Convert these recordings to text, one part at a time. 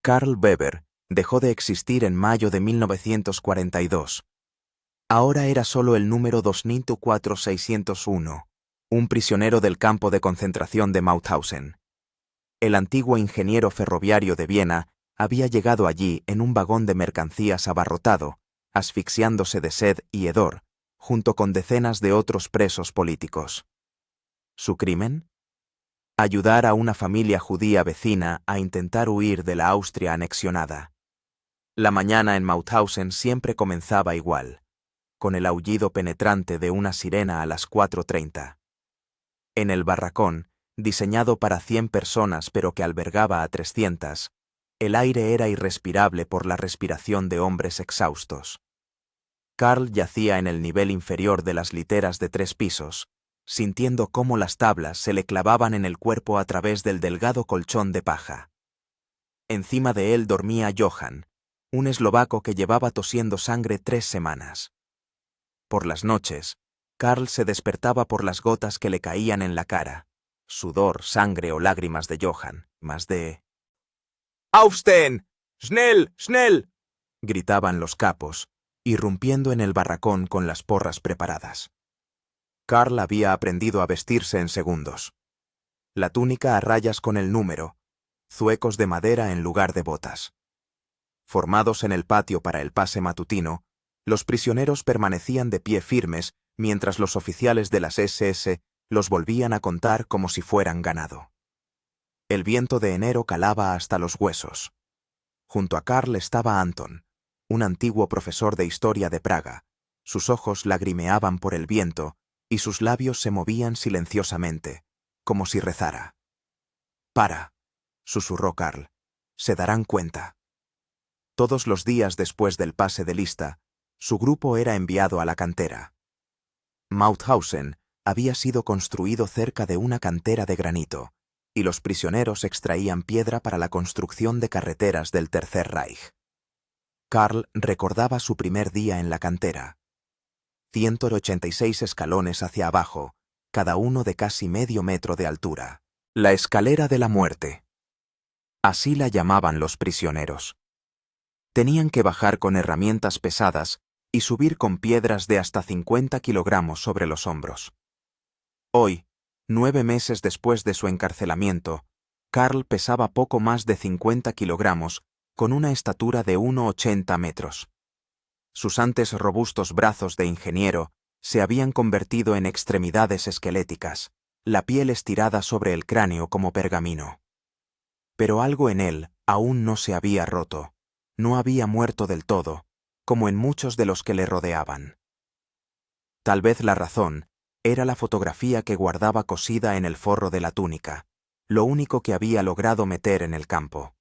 Karl Weber dejó de existir en mayo de 1942. Ahora era solo el número 24601, un prisionero del campo de concentración de Mauthausen. El antiguo ingeniero ferroviario de Viena había llegado allí en un vagón de mercancías abarrotado, asfixiándose de sed y hedor, junto con decenas de otros presos políticos. ¿Su crimen? Ayudar a una familia judía vecina a intentar huir de la Austria anexionada. La mañana en Mauthausen siempre comenzaba igual, con el aullido penetrante de una sirena a las 4:30. En el barracón, diseñado para 100 personas pero que albergaba a 300, el aire era irrespirable por la respiración de hombres exhaustos. Karl yacía en el nivel inferior de las literas de 3 pisos, sintiendo cómo las tablas se le clavaban en el cuerpo a través del delgado colchón de paja. Encima de él dormía Johann, un eslovaco que llevaba tosiendo sangre 3 semanas. Por las noches, Karl se despertaba por las gotas que le caían en la cara, sudor, sangre o lágrimas de Johann, más de... ¡Aufstehen! ¡Schnell! ¡Schnell!, gritaban los capos, irrumpiendo en el barracón con las porras preparadas. Karl había aprendido a vestirse en segundos. La túnica a rayas con el número, zuecos de madera en lugar de botas. Formados en el patio para el pase matutino, los prisioneros permanecían de pie firmes mientras los oficiales de las SS los volvían a contar como si fueran ganado. El viento de enero calaba hasta los huesos. Junto a Karl estaba Anton, un antiguo profesor de historia de Praga. Sus ojos lagrimeaban por el viento y sus labios se movían silenciosamente, como si rezara. «Para», susurró Karl. «Se darán cuenta». Todos los días después del pase de lista, su grupo era enviado a la cantera. Mauthausen había sido construido cerca de una cantera de granito, y los prisioneros extraían piedra para la construcción de carreteras del Tercer Reich. Karl recordaba su primer día en la cantera. 186 escalones hacia abajo, cada uno de casi medio metro de altura. La escalera de la muerte. Así la llamaban los prisioneros. Tenían que bajar con herramientas pesadas y subir con piedras de hasta 50 kilogramos sobre los hombros. Hoy, 9 meses después de su encarcelamiento, Karl pesaba poco más de 50 kilogramos con una estatura de 1,80 metros. Sus antes robustos brazos de ingeniero se habían convertido en extremidades esqueléticas, la piel estirada sobre el cráneo como pergamino. Pero algo en él aún no se había roto, no había muerto del todo, como en muchos de los que le rodeaban. Tal vez la razón era la fotografía que guardaba cosida en el forro de la túnica, lo único que había logrado meter en el campo.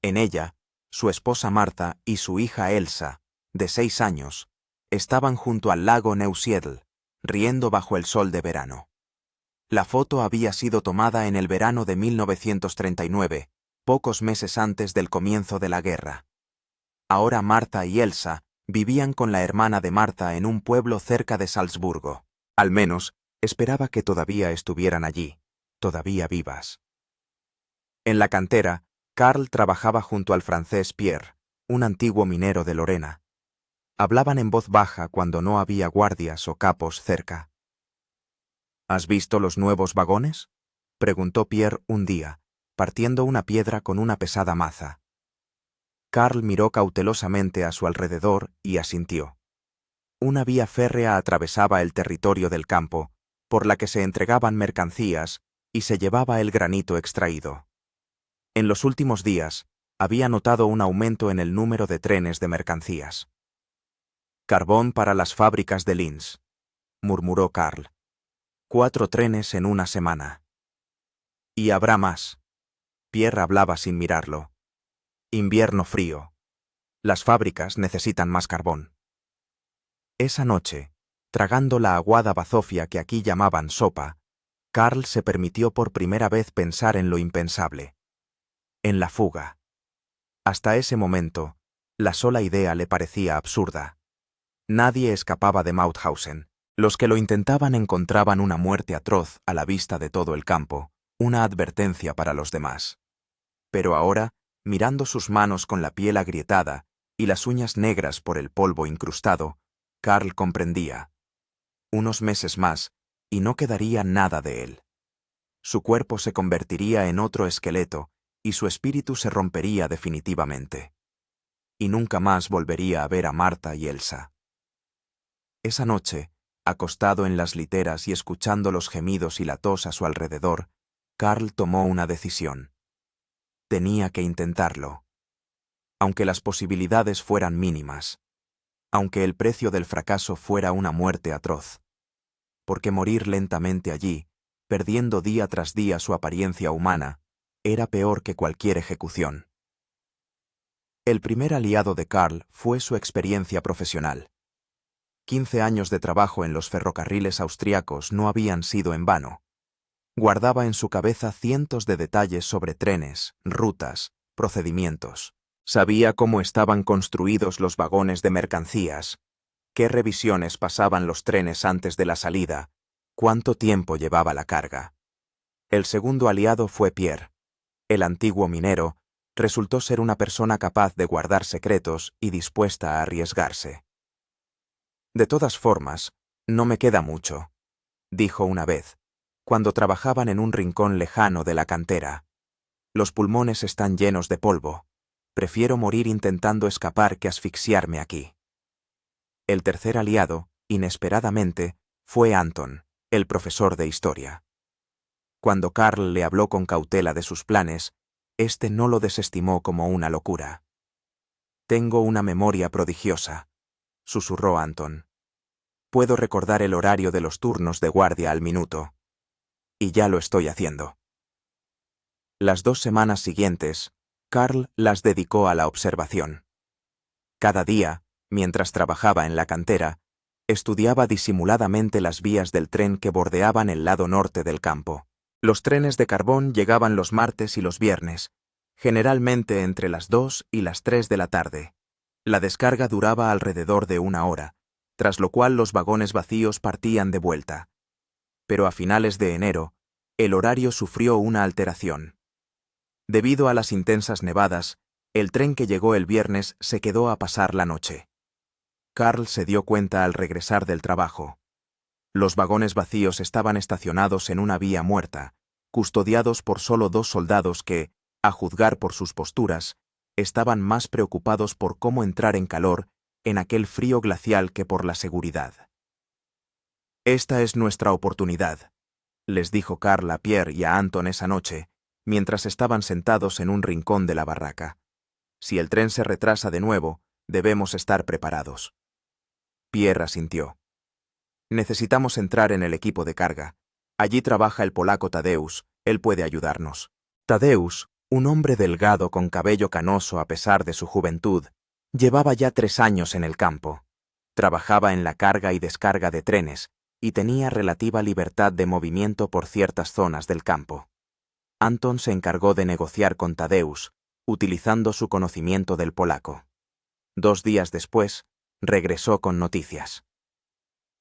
En ella, su esposa Martha y su hija Elsa, de 6 años, estaban junto al lago Neusiedl, riendo bajo el sol de verano. La foto había sido tomada en el verano de 1939, pocos meses antes del comienzo de la guerra. Ahora Martha y Elsa vivían con la hermana de Martha en un pueblo cerca de Salzburgo. Al menos, esperaba que todavía estuvieran allí, todavía vivas. En la cantera, Karl trabajaba junto al francés Pierre, un antiguo minero de Lorena. Hablaban en voz baja cuando no había guardias o capos cerca. ¿Has visto los nuevos vagones?, preguntó Pierre un día, partiendo una piedra con una pesada maza. Karl miró cautelosamente a su alrededor y asintió. Una vía férrea atravesaba el territorio del campo, por la que se entregaban mercancías y se llevaba el granito extraído. En los últimos días, había notado un aumento en el número de trenes de mercancías. «Carbón para las fábricas de Linz», murmuró Karl. 4 trenes en una semana. «Y habrá más». Pierre hablaba sin mirarlo. «Invierno frío. Las fábricas necesitan más carbón». Esa noche, tragando la aguada bazofia que aquí llamaban sopa, Karl se permitió por primera vez pensar en lo impensable. En la fuga. Hasta ese momento, la sola idea le parecía absurda. Nadie escapaba de Mauthausen. Los que lo intentaban encontraban una muerte atroz a la vista de todo el campo, una advertencia para los demás. Pero ahora, Mirando sus manos con la piel agrietada y las uñas negras por el polvo incrustado, Carl comprendía. Unos meses más, y no quedaría nada de él. Su cuerpo se convertiría en otro esqueleto y su espíritu se rompería definitivamente. Y nunca más volvería a ver a Marta y Elsa. Esa noche, acostado en las literas y escuchando los gemidos y la tos a su alrededor, Carl tomó una decisión. Tenía que intentarlo. Aunque las posibilidades fueran mínimas. Aunque el precio del fracaso fuera una muerte atroz. Porque morir lentamente allí, perdiendo día tras día su apariencia humana, era peor que cualquier ejecución. El primer aliado de Carl fue su experiencia profesional. 15 años de trabajo en los ferrocarriles austriacos no habían sido en vano. Guardaba en su cabeza cientos de detalles sobre trenes, rutas, procedimientos. Sabía cómo estaban construidos los vagones de mercancías, qué revisiones pasaban los trenes antes de la salida, cuánto tiempo llevaba la carga. El segundo aliado fue Pierre. El antiguo minero resultó ser una persona capaz de guardar secretos y dispuesta a arriesgarse. De todas formas, no me queda mucho, dijo una vez, cuando trabajaban en un rincón lejano de la cantera. Los pulmones están llenos de polvo. Prefiero morir intentando escapar que asfixiarme aquí. El tercer aliado, inesperadamente, fue Anton, el profesor de historia. Cuando Carl le habló con cautela de sus planes, éste no lo desestimó como una locura. «Tengo una memoria prodigiosa», susurró Anton. «Puedo recordar el horario de los turnos de guardia al minuto. Y ya lo estoy haciendo». Las 2 semanas siguientes, Carl las dedicó a la observación. Cada día, mientras trabajaba en la cantera, estudiaba disimuladamente las vías del tren que bordeaban el lado norte del campo. Los trenes de carbón llegaban los martes y los viernes, generalmente entre las 2 y las 3 de la tarde. La descarga duraba alrededor de 1 hora, tras lo cual los vagones vacíos partían de vuelta. Pero a finales de enero, el horario sufrió una alteración. Debido a las intensas nevadas, el tren que llegó el viernes se quedó a pasar la noche. Carl se dio cuenta al regresar del trabajo. Los vagones vacíos estaban estacionados en una vía muerta, custodiados por solo 2 soldados que, a juzgar por sus posturas, estaban más preocupados por cómo entrar en calor en aquel frío glacial que por la seguridad. «Esta es nuestra oportunidad», les dijo Carl a Pierre y a Anton esa noche, mientras estaban sentados en un rincón de la barraca. «Si el tren se retrasa de nuevo, debemos estar preparados». Pierre asintió. «Necesitamos entrar en el equipo de carga. Allí trabaja el polaco Tadeusz, él puede ayudarnos». Tadeusz, un hombre delgado con cabello canoso a pesar de su juventud, llevaba ya 3 años en el campo. Trabajaba en la carga y descarga de trenes y tenía relativa libertad de movimiento por ciertas zonas del campo. Anton se encargó de negociar con Tadeusz, utilizando su conocimiento del polaco. 2 días después, regresó con noticias.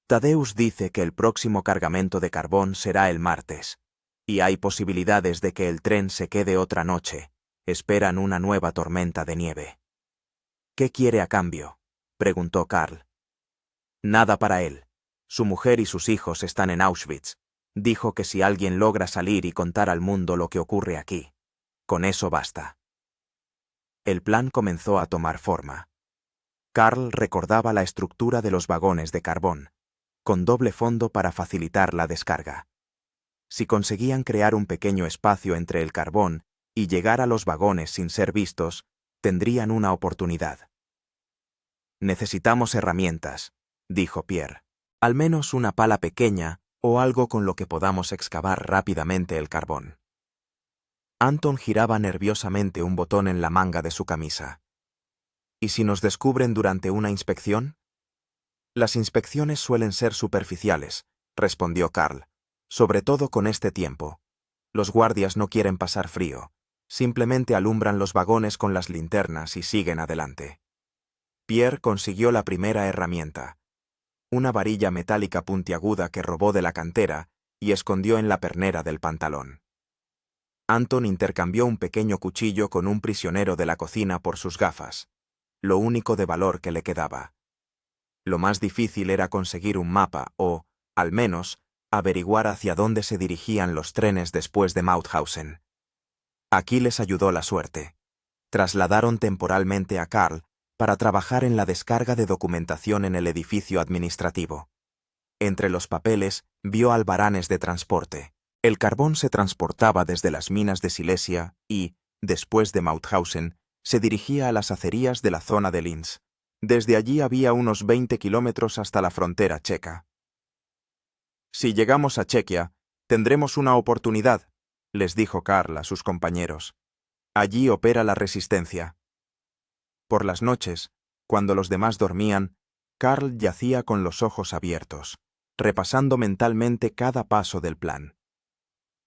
«Tadeusz dice que el próximo cargamento de carbón será el martes, y hay posibilidades de que el tren se quede otra noche. Esperan una nueva tormenta de nieve». «¿Qué quiere a cambio?», preguntó Carl. «Nada para él. Su mujer y sus hijos están en Auschwitz. Dijo que si alguien logra salir y contar al mundo lo que ocurre aquí, con eso basta». El plan comenzó a tomar forma. Carl recordaba la estructura de los vagones de carbón, con doble fondo para facilitar la descarga. Si conseguían crear un pequeño espacio entre el carbón y llegar a los vagones sin ser vistos, tendrían una oportunidad. «Necesitamos herramientas», dijo Pierre. «Al menos una pala pequeña o algo con lo que podamos excavar rápidamente el carbón». Anton giraba nerviosamente un botón en la manga de su camisa. «¿Y si nos descubren durante una inspección?» «Las inspecciones suelen ser superficiales», respondió Carl, «sobre todo con este tiempo. Los guardias no quieren pasar frío. Simplemente alumbran los vagones con las linternas y siguen adelante». Pierre consiguió la primera herramienta, una varilla metálica puntiaguda que robó de la cantera y escondió en la pernera del pantalón. Anton intercambió un pequeño cuchillo con un prisionero de la cocina por sus gafas, lo único de valor que le quedaba. Lo más difícil era conseguir un mapa o, al menos, averiguar hacia dónde se dirigían los trenes después de Mauthausen. Aquí les ayudó la suerte. Trasladaron temporalmente a Karl para trabajar en la descarga de documentación en el edificio administrativo. Entre los papeles vio albaranes de transporte. El carbón se transportaba desde las minas de Silesia y, después de Mauthausen, se dirigía a las acerías de la zona de Linz. Desde allí había unos 20 kilómetros hasta la frontera checa. «Si llegamos a Chequia, tendremos una oportunidad», les dijo Karl a sus compañeros. «Allí opera la resistencia». Por las noches, cuando los demás dormían, Karl yacía con los ojos abiertos, repasando mentalmente cada paso del plan.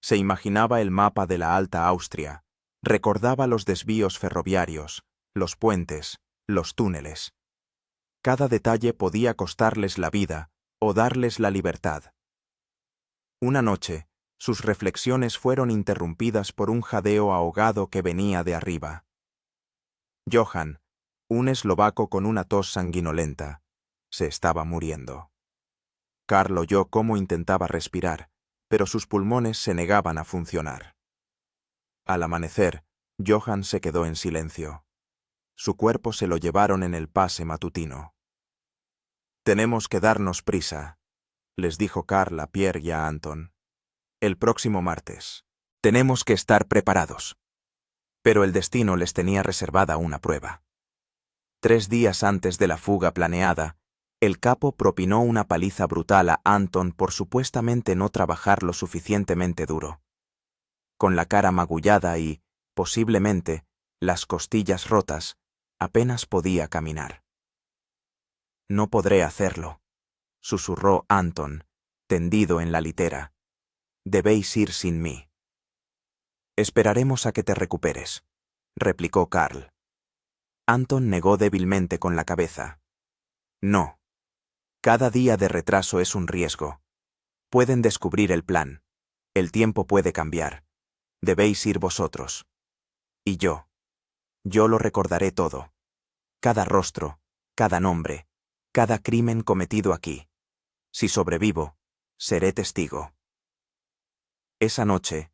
Se imaginaba el mapa de la Alta Austria, recordaba los desvíos ferroviarios, los puentes, los túneles. Cada detalle podía costarles la vida o darles la libertad. Una noche, sus reflexiones fueron interrumpidas por un jadeo ahogado que venía de arriba. Johann, un eslovaco con una tos sanguinolenta, se estaba muriendo. Karl oyó cómo intentaba respirar, pero sus pulmones se negaban a funcionar. Al amanecer, Johann se quedó en silencio. Su cuerpo se lo llevaron en el pase matutino. «Tenemos que darnos prisa», les dijo Karl a Pierre y a Anton. «El próximo martes. Tenemos que estar preparados». Pero el destino les tenía reservada una prueba. 3 días antes de la fuga planeada, el capo propinó una paliza brutal a Anton por supuestamente no trabajar lo suficientemente duro. Con la cara magullada y, posiblemente, las costillas rotas, apenas podía caminar. «No podré hacerlo», susurró Anton, tendido en la litera. «Debéis ir sin mí». «Esperaremos a que te recuperes», replicó Karl. Anton negó débilmente con la cabeza. «No. Cada día de retraso es un riesgo. Pueden descubrir el plan. El tiempo puede cambiar. Debéis ir vosotros. Y yo. Yo lo recordaré todo. Cada rostro, cada nombre, cada crimen cometido aquí. Si sobrevivo, seré testigo». Esa noche,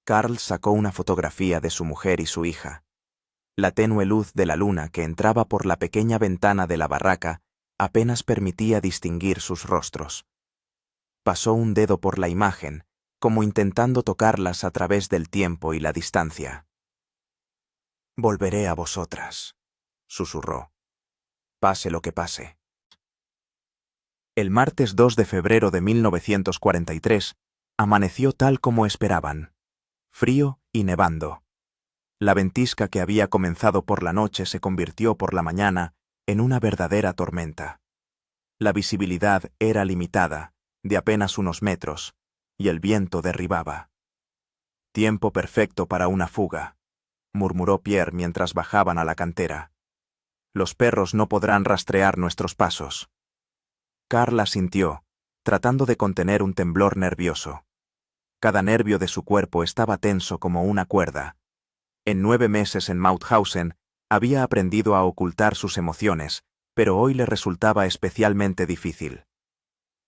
Karl sacó una fotografía de su mujer y su hija. La tenue luz de la luna que entraba por la pequeña ventana de la barraca apenas permitía distinguir sus rostros. Pasó un dedo por la imagen, como intentando tocarlas a través del tiempo y la distancia. «Volveré a vosotras», susurró. «Pase lo que pase». El martes 2 de febrero de 1943 amaneció tal como esperaban, frío y nevando. La ventisca que había comenzado por la noche se convirtió por la mañana en una verdadera tormenta. La visibilidad era limitada, de apenas unos metros, y el viento derribaba. «Tiempo perfecto para una fuga», murmuró Pierre mientras bajaban a la cantera. «Los perros no podrán rastrear nuestros pasos». Karl asintió, tratando de contener un temblor nervioso. Cada nervio de su cuerpo estaba tenso como una cuerda. En 9 meses en Mauthausen había aprendido a ocultar sus emociones, pero hoy le resultaba especialmente difícil.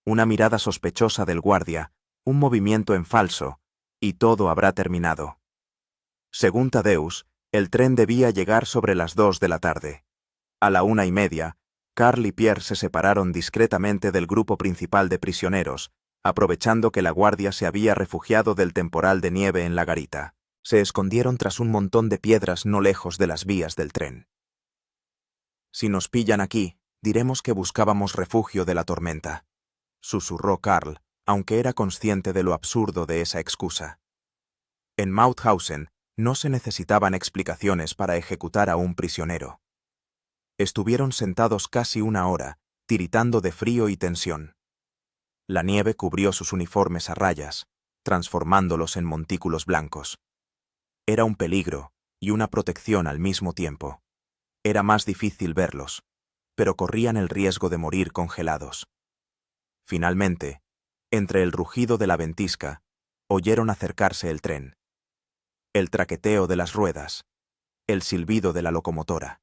Una mirada sospechosa del guardia, un movimiento en falso, y todo habrá terminado. Según Tadeusz, el tren debía llegar sobre las 2 de la tarde. A la 1:30, Karl y Pierre se separaron discretamente del grupo principal de prisioneros, aprovechando que la guardia se había refugiado del temporal de nieve en la garita. Se escondieron tras un montón de piedras no lejos de las vías del tren. «Si nos pillan aquí, diremos que buscábamos refugio de la tormenta», susurró Karl, aunque era consciente de lo absurdo de esa excusa. En Mauthausen no se necesitaban explicaciones para ejecutar a un prisionero. Estuvieron sentados casi 1 hora, tiritando de frío y tensión. La nieve cubrió sus uniformes a rayas, transformándolos en montículos blancos. Era un peligro y una protección al mismo tiempo. Era más difícil verlos, pero corrían el riesgo de morir congelados. Finalmente, entre el rugido de la ventisca, oyeron acercarse el tren. el traqueteo de las ruedas, el silbido de la locomotora.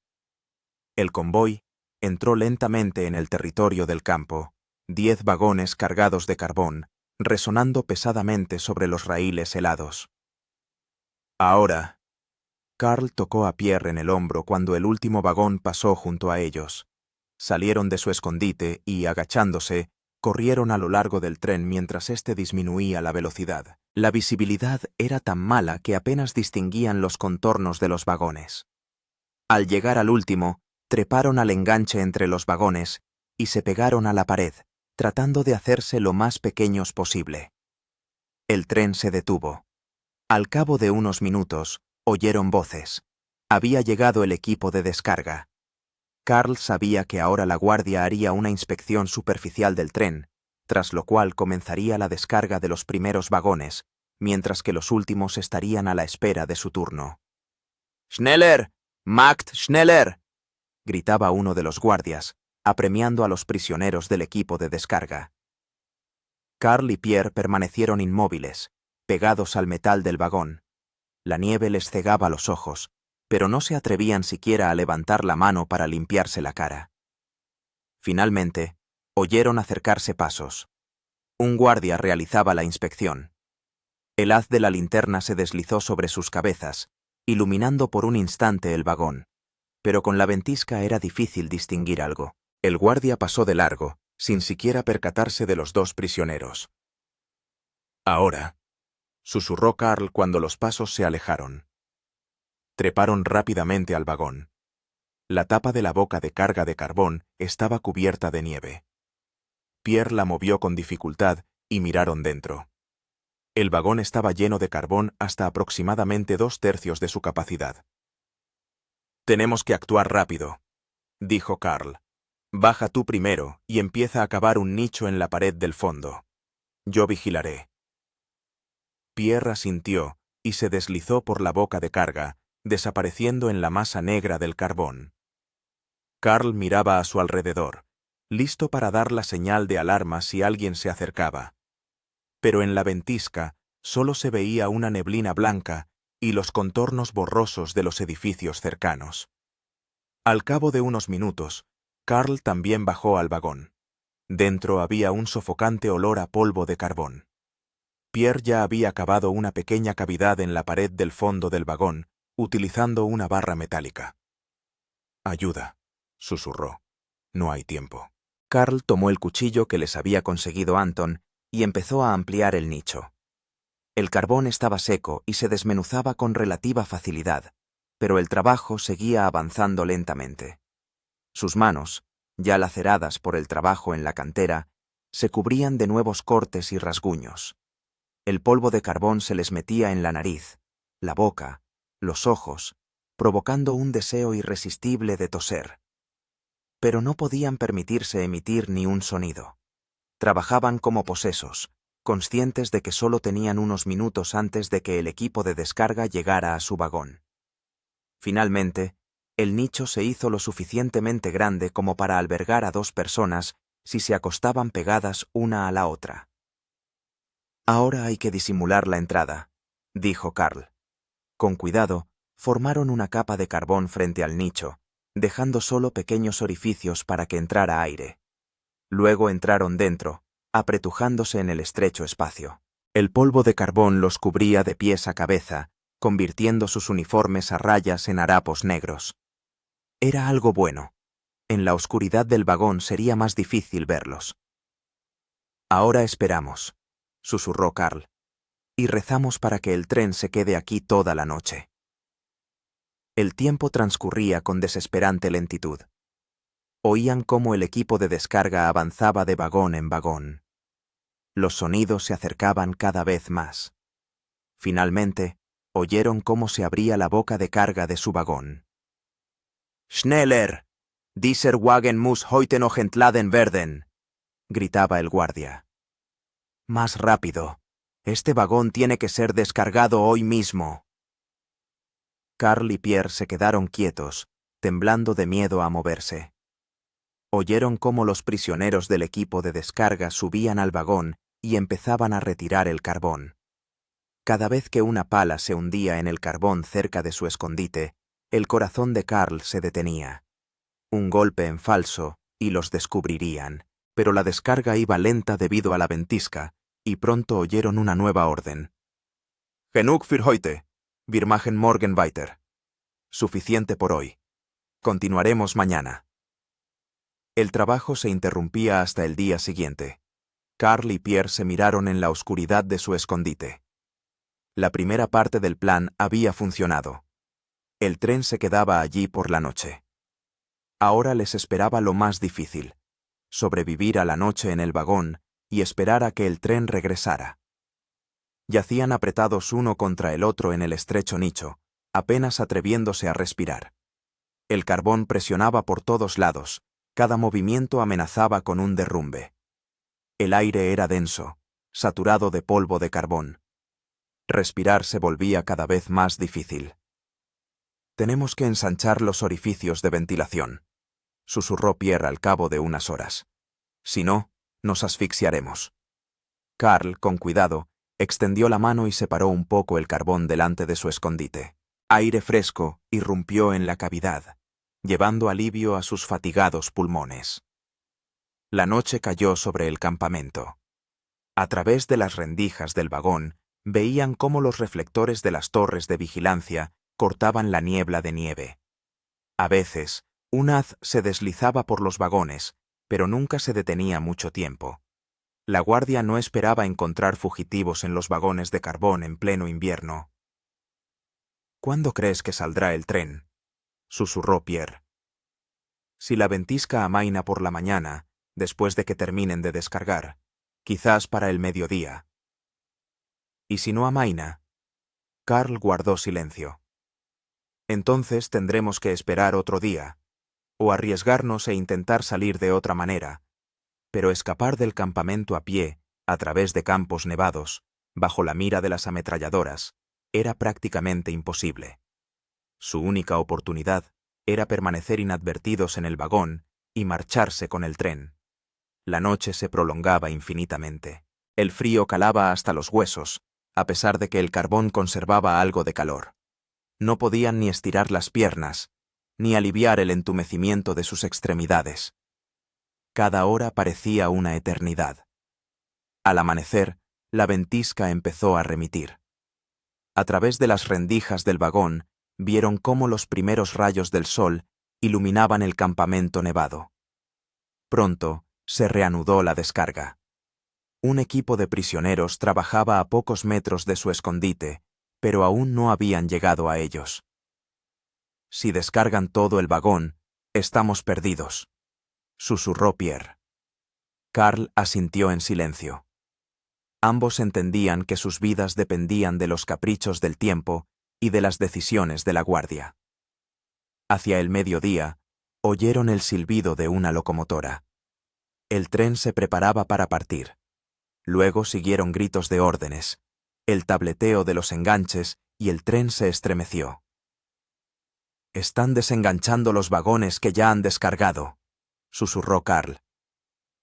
El convoy entró lentamente en el territorio del campo, 10 vagones cargados de carbón, resonando pesadamente sobre los raíles helados. Ahora. Carl tocó a Pierre en el hombro cuando el último vagón pasó junto a ellos. Salieron de su escondite y, agachándose, corrieron a lo largo del tren mientras éste disminuía la velocidad. La visibilidad era tan mala que apenas distinguían los contornos de los vagones. Al llegar al último, treparon al enganche entre los vagones y se pegaron a la pared, tratando de hacerse lo más pequeños posible. El tren se detuvo. Al cabo de unos minutos, oyeron voces. Había llegado el equipo de descarga. Carl sabía que ahora la guardia haría una inspección superficial del tren, tras lo cual comenzaría la descarga de los primeros vagones, mientras que los últimos estarían a la espera de su turno. ¡Schneller! ¡Macht schneller!, gritaba uno de los guardias, apremiando a los prisioneros del equipo de descarga. Carl y Pierre permanecieron inmóviles, pegados al metal del vagón. La nieve les cegaba los ojos, pero no se atrevían siquiera a levantar la mano para limpiarse la cara. Finalmente, oyeron acercarse pasos. Un guardia realizaba la inspección. El haz de la linterna se deslizó sobre sus cabezas, iluminando por un instante el vagón, pero con la ventisca era difícil distinguir algo. El guardia pasó de largo, sin siquiera percatarse de los 2 prisioneros. Ahora, susurró Carl cuando los pasos se alejaron. Treparon rápidamente al vagón. La tapa de la boca de carga de carbón estaba cubierta de nieve. Pierre la movió con dificultad y miraron dentro. El vagón estaba lleno de carbón hasta aproximadamente 2/3 de su capacidad. «Tenemos que actuar rápido», dijo Carl. «Baja tú primero y empieza a cavar un nicho en la pared del fondo. Yo vigilaré». Pierre asintió y se deslizó por la boca de carga, desapareciendo en la masa negra del carbón. Carl miraba a su alrededor, listo para dar la señal de alarma si alguien se acercaba. Pero en la ventisca solo se veía una neblina blanca y los contornos borrosos de los edificios cercanos. Al cabo de unos minutos, Carl también bajó al vagón. Dentro había un sofocante olor a polvo de carbón. Pierre ya había cavado una pequeña cavidad en la pared del fondo del vagón, utilizando una barra metálica. «Ayuda», susurró. «No hay tiempo». Carl tomó el cuchillo que les había conseguido Anton y empezó a ampliar el nicho. El carbón estaba seco y se desmenuzaba con relativa facilidad, pero el trabajo seguía avanzando lentamente. Sus manos, ya laceradas por el trabajo en la cantera, se cubrían de nuevos cortes y rasguños. El polvo de carbón se les metía en la nariz, la boca, los ojos, provocando un deseo irresistible de toser. Pero no podían permitirse emitir ni un sonido. Trabajaban como posesos, conscientes de que solo tenían unos minutos antes de que el equipo de descarga llegara a su vagón. Finalmente, el nicho se hizo lo suficientemente grande como para albergar a 2 personas si se acostaban pegadas una a la otra. «Ahora hay que disimular la entrada», dijo Carl. Con cuidado, formaron una capa de carbón frente al nicho, dejando solo pequeños orificios para que entrara aire. Luego entraron dentro, apretujándose en el estrecho espacio. El polvo de carbón los cubría de pies a cabeza, convirtiendo sus uniformes a rayas en harapos negros. Era algo bueno. En la oscuridad del vagón sería más difícil verlos. «Ahora esperamos», susurró Carl, «y rezamos para que el tren se quede aquí toda la noche». El tiempo transcurría con desesperante lentitud. Oían cómo el equipo de descarga avanzaba de vagón en vagón. Los sonidos se acercaban cada vez más. Finalmente, oyeron cómo se abría la boca de carga de su vagón. «Schneller! Dieser Wagen muss heute noch entladen werden», gritaba el guardia. «Más rápido. Este vagón tiene que ser descargado hoy mismo». Carl y Pierre se quedaron quietos, temblando de miedo a moverse. Oyeron cómo los prisioneros del equipo de descarga subían al vagón y empezaban a retirar el carbón. Cada vez que una pala se hundía en el carbón cerca de su escondite, el corazón de Karl se detenía. Un golpe en falso y los descubrirían, pero la descarga iba lenta debido a la ventisca, y pronto oyeron una nueva orden. Genug für heute, wir machen morgen weiter. Suficiente por hoy. Continuaremos mañana. El trabajo se interrumpía hasta el día siguiente. Karl y Pierre se miraron en la oscuridad de su escondite. La primera parte del plan había funcionado. El tren se quedaba allí por la noche. Ahora les esperaba lo más difícil: sobrevivir a la noche en el vagón y esperar a que el tren regresara. Yacían apretados uno contra el otro en el estrecho nicho, apenas atreviéndose a respirar. El carbón presionaba por todos lados, cada movimiento amenazaba con un derrumbe. El aire era denso, saturado de polvo de carbón. Respirar se volvía cada vez más difícil. «Tenemos que ensanchar los orificios de ventilación», susurró Pierre al cabo de unas horas. «Si no, nos asfixiaremos». Karl, con cuidado, extendió la mano y separó un poco el carbón delante de su escondite. Aire fresco irrumpió en la cavidad, llevando alivio a sus fatigados pulmones. La noche cayó sobre el campamento. A través de las rendijas del vagón, veían cómo los reflectores de las torres de vigilancia cortaban la niebla de nieve. A veces, un haz se deslizaba por los vagones, pero nunca se detenía mucho tiempo. La guardia no esperaba encontrar fugitivos en los vagones de carbón en pleno invierno. «¿Cuándo crees que saldrá el tren?», susurró Pierre. «Si la ventisca amaina por la mañana, después de que terminen de descargar, quizás para el mediodía». «¿Y si no amaina?». Karl guardó silencio. «Entonces tendremos que esperar otro día, o arriesgarnos e intentar salir de otra manera, pero escapar del campamento a pie, a través de campos nevados, bajo la mira de las ametralladoras, era prácticamente imposible. Su única oportunidad era permanecer inadvertidos en el vagón y marcharse con el tren. La noche se prolongaba infinitamente. El frío calaba hasta los huesos, a pesar de que el carbón conservaba algo de calor. No podían ni estirar las piernas, ni aliviar el entumecimiento de sus extremidades. Cada hora parecía una eternidad. Al amanecer, la ventisca empezó a remitir. A través de las rendijas del vagón, vieron cómo los primeros rayos del sol iluminaban el campamento nevado. Pronto, se reanudó la descarga. Un equipo de prisioneros trabajaba a pocos metros de su escondite, pero aún no habían llegado a ellos. «Si descargan todo el vagón, estamos perdidos», susurró Pierre. Karl asintió en silencio. Ambos entendían que sus vidas dependían de los caprichos del tiempo y de las decisiones de la guardia. Hacia el mediodía, oyeron el silbido de una locomotora. El tren se preparaba para partir. Luego siguieron gritos de órdenes, el tableteo de los enganches y el tren se estremeció. «Están desenganchando los vagones que ya han descargado», susurró Karl.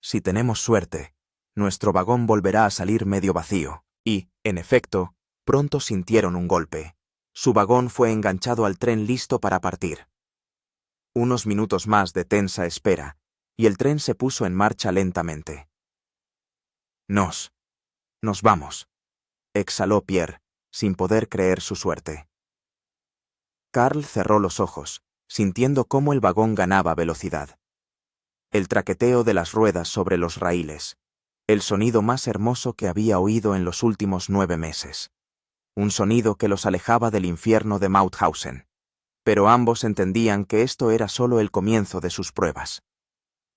«Si tenemos suerte, nuestro vagón volverá a salir medio vacío». Y, en efecto, pronto sintieron un golpe. Su vagón fue enganchado al tren listo para partir. Unos minutos más de tensa espera, y el tren se puso en marcha lentamente. Nos vamos», exhaló Pierre, sin poder creer su suerte. Karl cerró los ojos, sintiendo cómo el vagón ganaba velocidad. El traqueteo de las ruedas sobre los raíles, el sonido más hermoso que había oído en los últimos 9 meses. Un sonido que los alejaba del infierno de Mauthausen. Pero ambos entendían que esto era solo el comienzo de sus pruebas.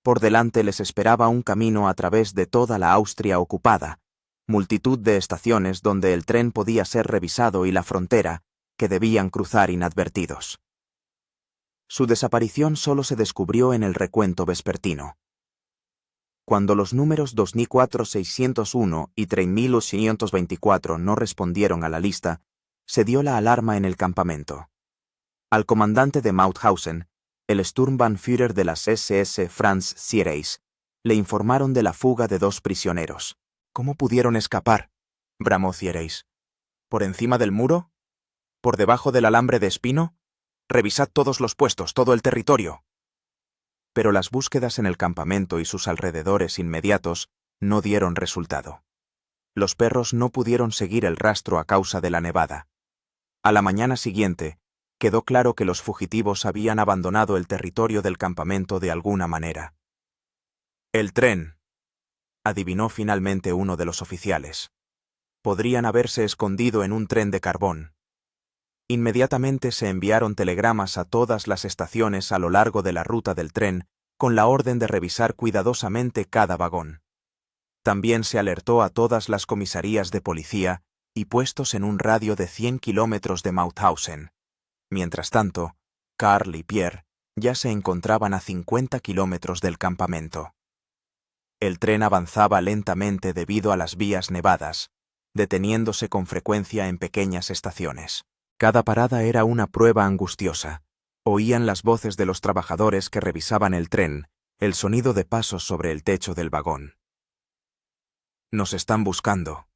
Por delante les esperaba un camino a través de toda la Austria ocupada, multitud de estaciones donde el tren podía ser revisado y la frontera, que debían cruzar inadvertidos. Su desaparición solo se descubrió en el recuento vespertino. Cuando los números 24.601 y 3.524 no respondieron a la lista, se dio la alarma en el campamento. Al comandante de Mauthausen, el Sturmbannführer de las SS Franz Siereis, le informaron de la fuga de 2 prisioneros. «¿Cómo pudieron escapar?», bramó Siereis. ¿Por encima del muro? ¿Por debajo del alambre de espino? Revisad todos los puestos, todo el territorio. Pero las búsquedas en el campamento y sus alrededores inmediatos no dieron resultado. Los perros no pudieron seguir el rastro a causa de la nevada. A la mañana siguiente, quedó claro que los fugitivos habían abandonado el territorio del campamento de alguna manera. El tren, adivinó finalmente uno de los oficiales. Podrían haberse escondido en un tren de carbón. Inmediatamente se enviaron telegramas a todas las estaciones a lo largo de la ruta del tren con la orden de revisar cuidadosamente cada vagón. También se alertó a todas las comisarías de policía y puestos en un radio de 100 kilómetros de Mauthausen. Mientras tanto, Karl y Pierre ya se encontraban a 50 kilómetros del campamento. El tren avanzaba lentamente debido a las vías nevadas, deteniéndose con frecuencia en pequeñas estaciones. Cada parada era una prueba angustiosa. Oían las voces de los trabajadores que revisaban el tren, el sonido de pasos sobre el techo del vagón. «Nos están buscando»,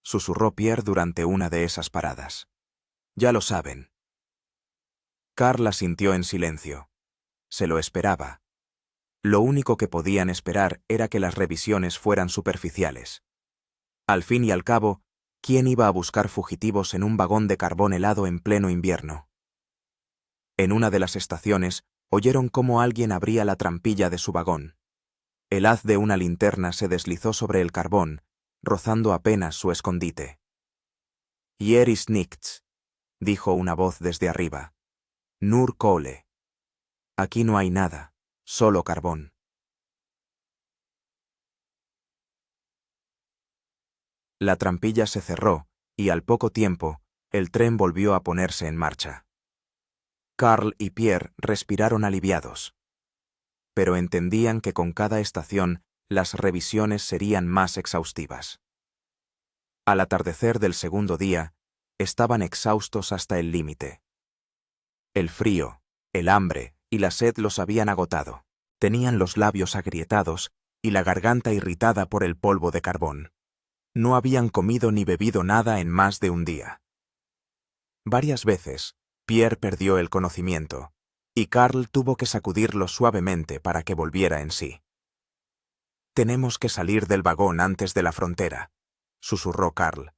susurró Pierre durante una de esas paradas. «Ya lo saben». Karl asintió en silencio. Se lo esperaba. Lo único que podían esperar era que las revisiones fueran superficiales. Al fin y al cabo, ¿quién iba a buscar fugitivos en un vagón de carbón helado en pleno invierno? En una de las estaciones, oyeron cómo alguien abría la trampilla de su vagón. El haz de una linterna se deslizó sobre el carbón, rozando apenas su escondite. «Hier ist nichts», dijo una voz desde arriba. «Nur Kohle». Aquí no hay nada, solo carbón. La trampilla se cerró, y al poco tiempo, el tren volvió a ponerse en marcha. Karl y Pierre respiraron aliviados. Pero entendían que con cada estación las revisiones serían más exhaustivas. Al atardecer del segundo día, estaban exhaustos hasta el límite. El frío, el hambre y la sed los habían agotado. Tenían los labios agrietados y la garganta irritada por el polvo de carbón. No habían comido ni bebido nada en más de un día. Varias veces, Pierre perdió el conocimiento, y Karl tuvo que sacudirlo suavemente para que volviera en sí. «Tenemos que salir del vagón antes de la frontera», susurró Karl.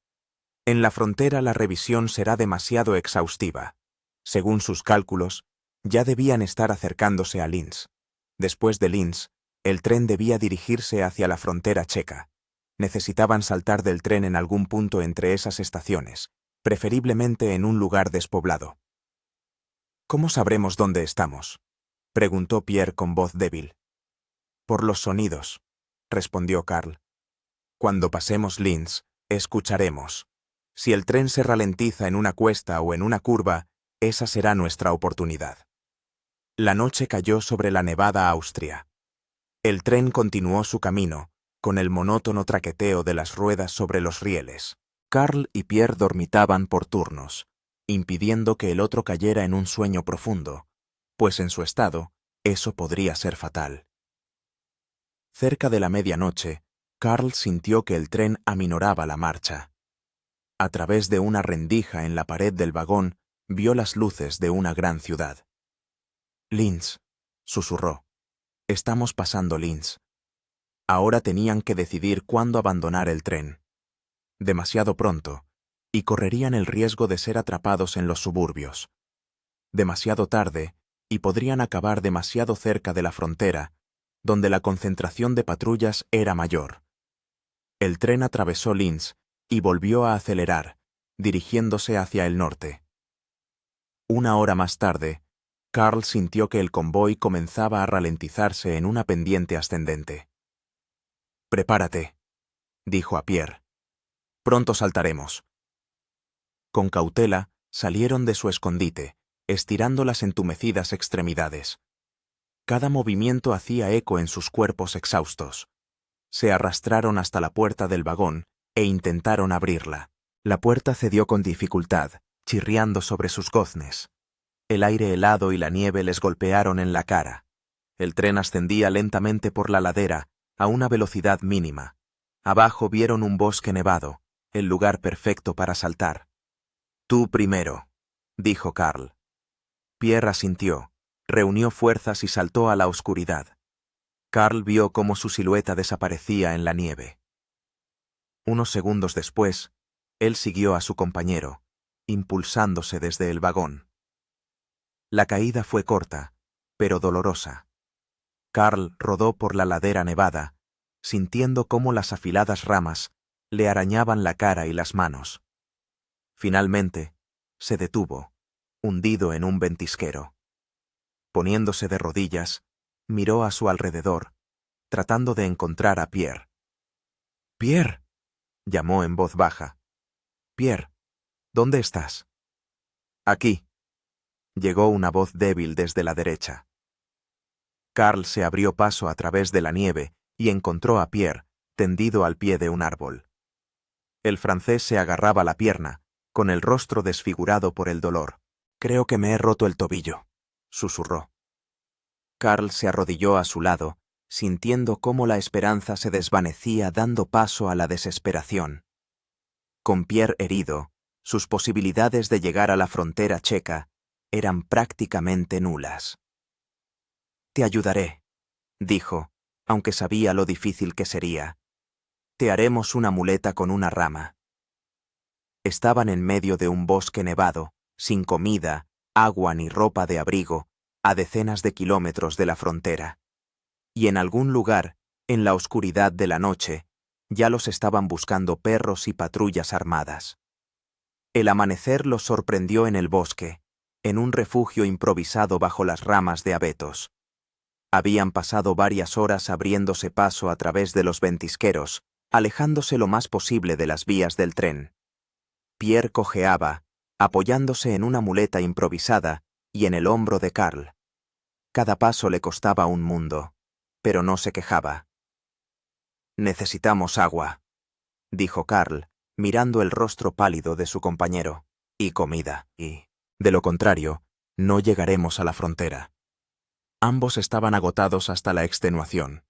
«En la frontera la revisión será demasiado exhaustiva. Según sus cálculos, ya debían estar acercándose a Linz. Después de Linz, el tren debía dirigirse hacia la frontera checa. Necesitaban saltar del tren en algún punto entre esas estaciones, preferiblemente en un lugar despoblado». «¿Cómo sabremos dónde estamos?», preguntó Pierre con voz débil. «Por los sonidos», respondió Karl. «Cuando pasemos Linz, escucharemos. Si el tren se ralentiza en una cuesta o en una curva, esa será nuestra oportunidad». La noche cayó sobre la nevada Austria. El tren continuó su camino, con el monótono traqueteo de las ruedas sobre los rieles. Karl y Pierre dormitaban por turnos, impidiendo que el otro cayera en un sueño profundo, pues en su estado, eso podría ser fatal. Cerca de la medianoche, Karl sintió que el tren aminoraba la marcha. A través de una rendija en la pared del vagón, vio las luces de una gran ciudad. «Linz», susurró. «Estamos pasando Linz». Ahora tenían que decidir cuándo abandonar el tren. Demasiado pronto, y correrían el riesgo de ser atrapados en los suburbios. Demasiado tarde, y podrían acabar demasiado cerca de la frontera, donde la concentración de patrullas era mayor. El tren atravesó Linz y volvió a acelerar, dirigiéndose hacia el norte. Una hora más tarde, Karl sintió que el convoy comenzaba a ralentizarse en una pendiente ascendente. «Prepárate», dijo a Pierre. «Pronto saltaremos». Con cautela, salieron de su escondite, estirando las entumecidas extremidades. Cada movimiento hacía eco en sus cuerpos exhaustos. Se arrastraron hasta la puerta del vagón e intentaron abrirla. La puerta cedió con dificultad, chirriando sobre sus goznes. El aire helado y la nieve les golpearon en la cara. El tren ascendía lentamente por la ladera, a una velocidad mínima. Abajo vieron un bosque nevado, el lugar perfecto para saltar. Tú primero, dijo Karl. Pierre asintió, reunió fuerzas y saltó a la oscuridad. Karl vio cómo su silueta desaparecía en la nieve. Unos segundos después, él siguió a su compañero, impulsándose desde el vagón. La caída fue corta, pero dolorosa. Karl rodó por la ladera nevada, sintiendo cómo las afiladas ramas le arañaban la cara y las manos. Finalmente, se detuvo, hundido en un ventisquero. Poniéndose de rodillas, miró a su alrededor, tratando de encontrar a Pierre. «¡Pierre!», llamó en voz baja. «Pierre, ¿dónde estás?» «Aquí», llegó una voz débil desde la derecha. Karl se abrió paso a través de la nieve y encontró a Pierre, tendido al pie de un árbol. El francés se agarraba la pierna, con el rostro desfigurado por el dolor. «Creo que me he roto el tobillo», susurró. Karl se arrodilló a su lado, sintiendo cómo la esperanza se desvanecía dando paso a la desesperación. Con Pierre herido, sus posibilidades de llegar a la frontera checa eran prácticamente nulas. «Te ayudaré», dijo, aunque sabía lo difícil que sería. «Te haremos una muleta con una rama». Estaban en medio de un bosque nevado, sin comida, agua ni ropa de abrigo, a decenas de kilómetros de la frontera. Y en algún lugar, en la oscuridad de la noche, ya los estaban buscando perros y patrullas armadas. El amanecer los sorprendió en el bosque, en un refugio improvisado bajo las ramas de abetos. Habían pasado varias horas abriéndose paso a través de los ventisqueros, alejándose lo más posible de las vías del tren. Pierre cojeaba, apoyándose en una muleta improvisada y en el hombro de Karl. Cada paso le costaba un mundo, pero no se quejaba. «Necesitamos agua», dijo Karl, mirando el rostro pálido de su compañero, «y comida, y, de lo contrario, no llegaremos a la frontera». Ambos estaban agotados hasta la extenuación,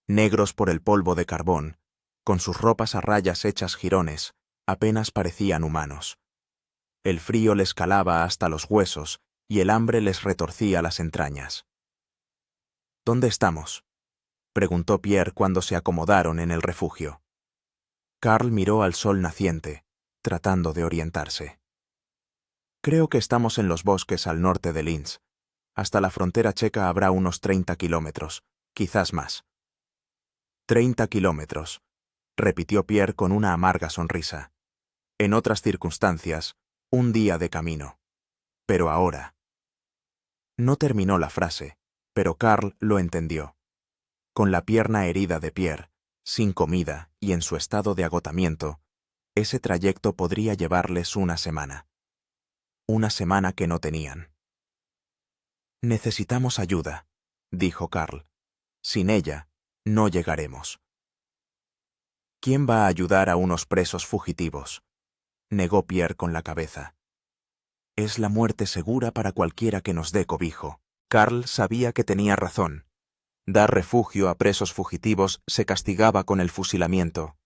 negros por el polvo de carbón, con sus ropas a rayas hechas jirones, apenas parecían humanos. El frío les calaba hasta los huesos y el hambre les retorcía las entrañas. «¿Dónde estamos?», preguntó Pierre cuando se acomodaron en el refugio. Karl miró al sol naciente, tratando de orientarse. «Creo que estamos en los bosques al norte de Linz. Hasta la frontera checa habrá unos 30 kilómetros, quizás más». «30 kilómetros», repitió Pierre con una amarga sonrisa. «En otras circunstancias, un día de camino. Pero ahora». No terminó la frase, pero Karl lo entendió. Con la pierna herida de Pierre, sin comida y en su estado de agotamiento, ese trayecto podría llevarles una semana. Una semana que no tenían. «Necesitamos ayuda», dijo Karl. «Sin ella, no llegaremos». «¿Quién va a ayudar a unos presos fugitivos?», negó Pierre con la cabeza. «Es la muerte segura para cualquiera que nos dé cobijo». Karl sabía que tenía razón. Dar refugio a presos fugitivos se castigaba con el fusilamiento.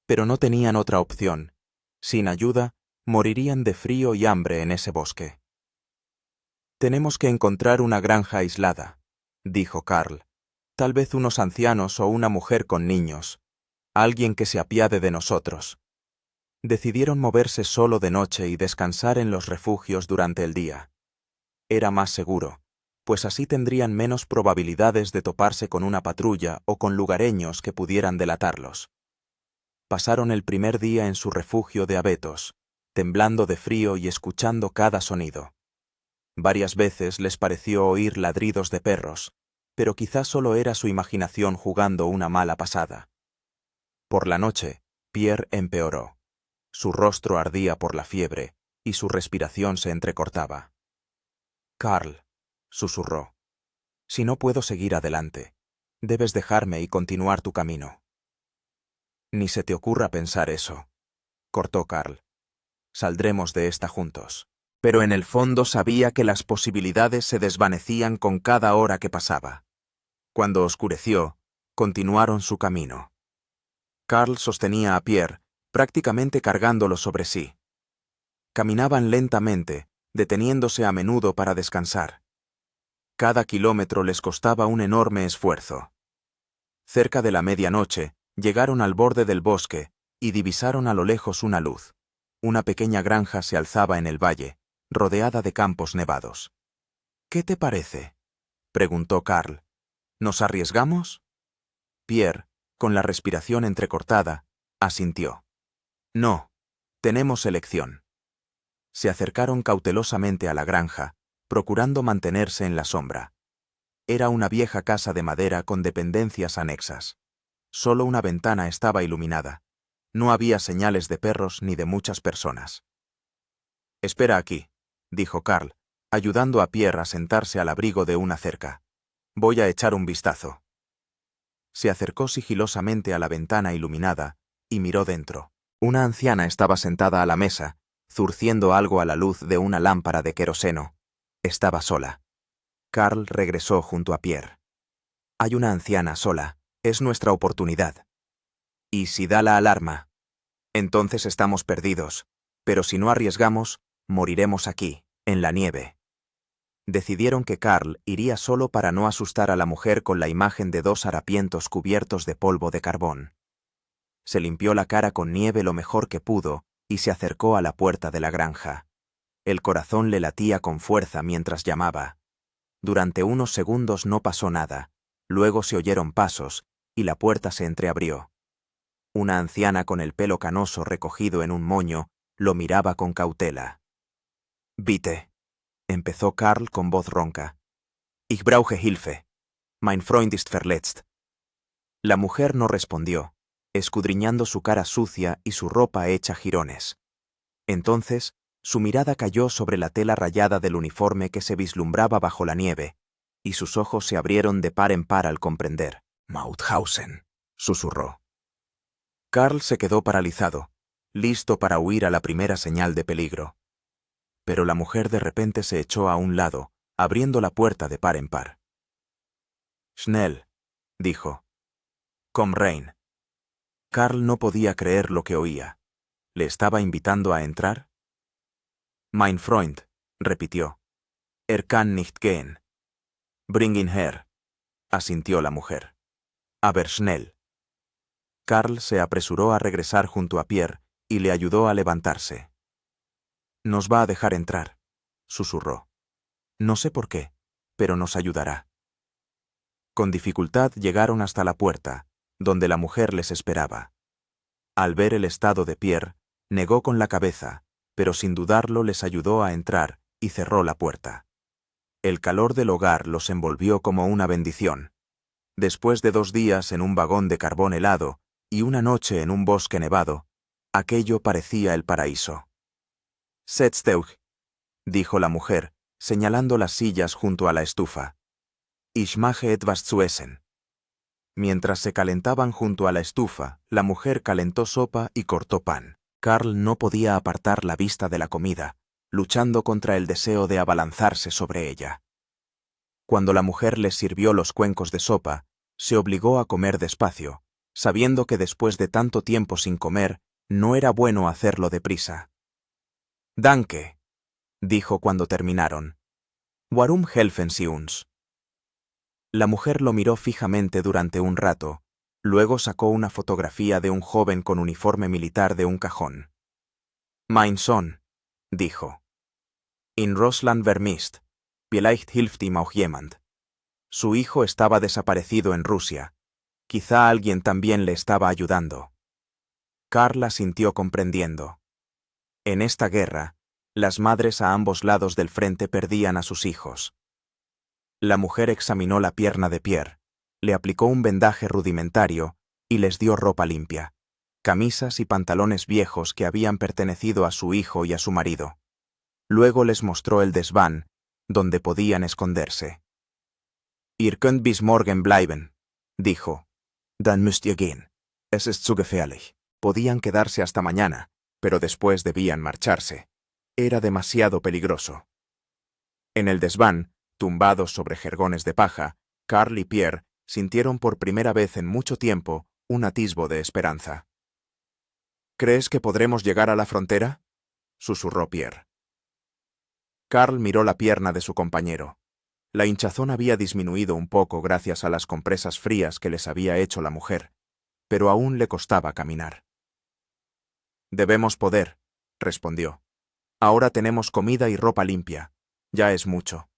Pero no tenían otra opción. Sin ayuda, morirían de frío y hambre en ese bosque. «Tenemos que encontrar una granja aislada», dijo Karl. «Tal vez unos ancianos o una mujer con niños. Alguien que se apiade de nosotros». Decidieron moverse solo de noche y descansar en los refugios durante el día. Era más seguro, pues así tendrían menos probabilidades de toparse con una patrulla o con lugareños que pudieran delatarlos. Pasaron el primer día en su refugio de abetos, temblando de frío y escuchando cada sonido. Varias veces les pareció oír ladridos de perros, pero quizás solo era su imaginación jugando una mala pasada. Por la noche, Pierre empeoró. Su rostro ardía por la fiebre y su respiración se entrecortaba. «Karl», susurró, «si no puedo seguir adelante, debes dejarme y continuar tu camino». «Ni se te ocurra pensar eso», cortó Karl. «Saldremos de esta juntos». Pero en el fondo sabía que las posibilidades se desvanecían con cada hora que pasaba. Cuando oscureció, continuaron su camino. Karl sostenía a Pierre, prácticamente cargándolo sobre sí. Caminaban lentamente, deteniéndose a menudo para descansar. Cada kilómetro les costaba un enorme esfuerzo. Cerca de la medianoche, llegaron al borde del bosque y divisaron a lo lejos una luz. Una pequeña granja se alzaba en el valle, rodeada de campos nevados. «¿Qué te parece?», preguntó Karl. «¿Nos arriesgamos?». Pierre, con la respiración entrecortada, asintió. «No, tenemos elección». Se acercaron cautelosamente a la granja, procurando mantenerse en la sombra. Era una vieja casa de madera con dependencias anexas. Solo una ventana estaba iluminada. No había señales de perros ni de muchas personas. «Espera aquí», dijo Karl, ayudando a Pierre a sentarse al abrigo de una cerca. «Voy a echar un vistazo». Se acercó sigilosamente a la ventana iluminada y miró dentro. Una anciana estaba sentada a la mesa, zurciendo algo a la luz de una lámpara de queroseno. Estaba sola. Karl regresó junto a Pierre. «Hay una anciana sola. Es nuestra oportunidad. ¿Y si da la alarma? Entonces estamos perdidos. Pero si no arriesgamos, moriremos aquí, en la nieve». Decidieron que Karl iría solo para no asustar a la mujer con la imagen de dos harapientos cubiertos de polvo de carbón. Se limpió la cara con nieve lo mejor que pudo y se acercó a la puerta de la granja. El corazón le latía con fuerza mientras llamaba. Durante unos segundos no pasó nada. Luego se oyeron pasos y la puerta se entreabrió. Una anciana con el pelo canoso recogido en un moño lo miraba con cautela. «Bitte», empezó Karl con voz ronca. «Ich brauche Hilfe. Mein Freund ist verletzt». La mujer no respondió, escudriñando su cara sucia y su ropa hecha jirones. Entonces, su mirada cayó sobre la tela rayada del uniforme que se vislumbraba bajo la nieve, y sus ojos se abrieron de par en par al comprender. «Mauthausen», susurró. Karl se quedó paralizado, listo para huir a la primera señal de peligro. Pero la mujer de repente se echó a un lado, abriendo la puerta de par en par. «Schnell», dijo. «Komm rein». Karl no podía creer lo que oía. ¿Le estaba invitando a entrar? «Mein Freund», repitió. «Kann nicht gehen». «Bring ihn her», asintió la mujer. «Aber schnell». Karl se apresuró a regresar junto a Pierre y le ayudó a levantarse. «Nos va a dejar entrar», susurró. «No sé por qué, pero nos ayudará». Con dificultad llegaron hasta la puerta, donde la mujer les esperaba. Al ver el estado de Pierre, negó con la cabeza, pero sin dudarlo les ayudó a entrar y cerró la puerta. El calor del hogar los envolvió como una bendición. Después de 2 días en un vagón de carbón helado y una noche en un bosque nevado, aquello parecía el paraíso. «Setzt euch», dijo la mujer, señalando las sillas junto a la estufa. «Ich mache etwas zu essen». Mientras se calentaban junto a la estufa, la mujer calentó sopa y cortó pan. Karl no podía apartar la vista de la comida, luchando contra el deseo de abalanzarse sobre ella. Cuando la mujer les sirvió los cuencos de sopa, se obligó a comer despacio, sabiendo que después de tanto tiempo sin comer, no era bueno hacerlo deprisa. «Danke», dijo cuando terminaron. «Warum helfen Sie uns?» La mujer lo miró fijamente durante un rato, luego sacó una fotografía de un joven con uniforme militar de un cajón. «Mein Sohn», dijo. «In Russland vermisst. Vielleicht hilft ihm auch jemand». Su hijo estaba desaparecido en Rusia. Quizá alguien también le estaba ayudando. Karl asintió comprendiendo. En esta guerra, las madres a ambos lados del frente perdían a sus hijos. La mujer examinó la pierna de Pierre, le aplicó un vendaje rudimentario y les dio ropa limpia, camisas y pantalones viejos que habían pertenecido a su hijo y a su marido. Luego les mostró el desván, donde podían esconderse. «Ihr könnt bis morgen bleiben», dijo. «Dann müsst ihr gehen. Es ist zu gefährlich». Podían quedarse hasta mañana, pero después debían marcharse. Era demasiado peligroso. En el desván, tumbados sobre jergones de paja, Karl y Pierre sintieron por primera vez en mucho tiempo un atisbo de esperanza. «¿Crees que podremos llegar a la frontera?», susurró Pierre. Carl miró la pierna de su compañero. La hinchazón había disminuido un poco gracias a las compresas frías que les había hecho la mujer, pero aún le costaba caminar. Debemos poder, respondió. Ahora tenemos comida y ropa limpia. Ya es mucho.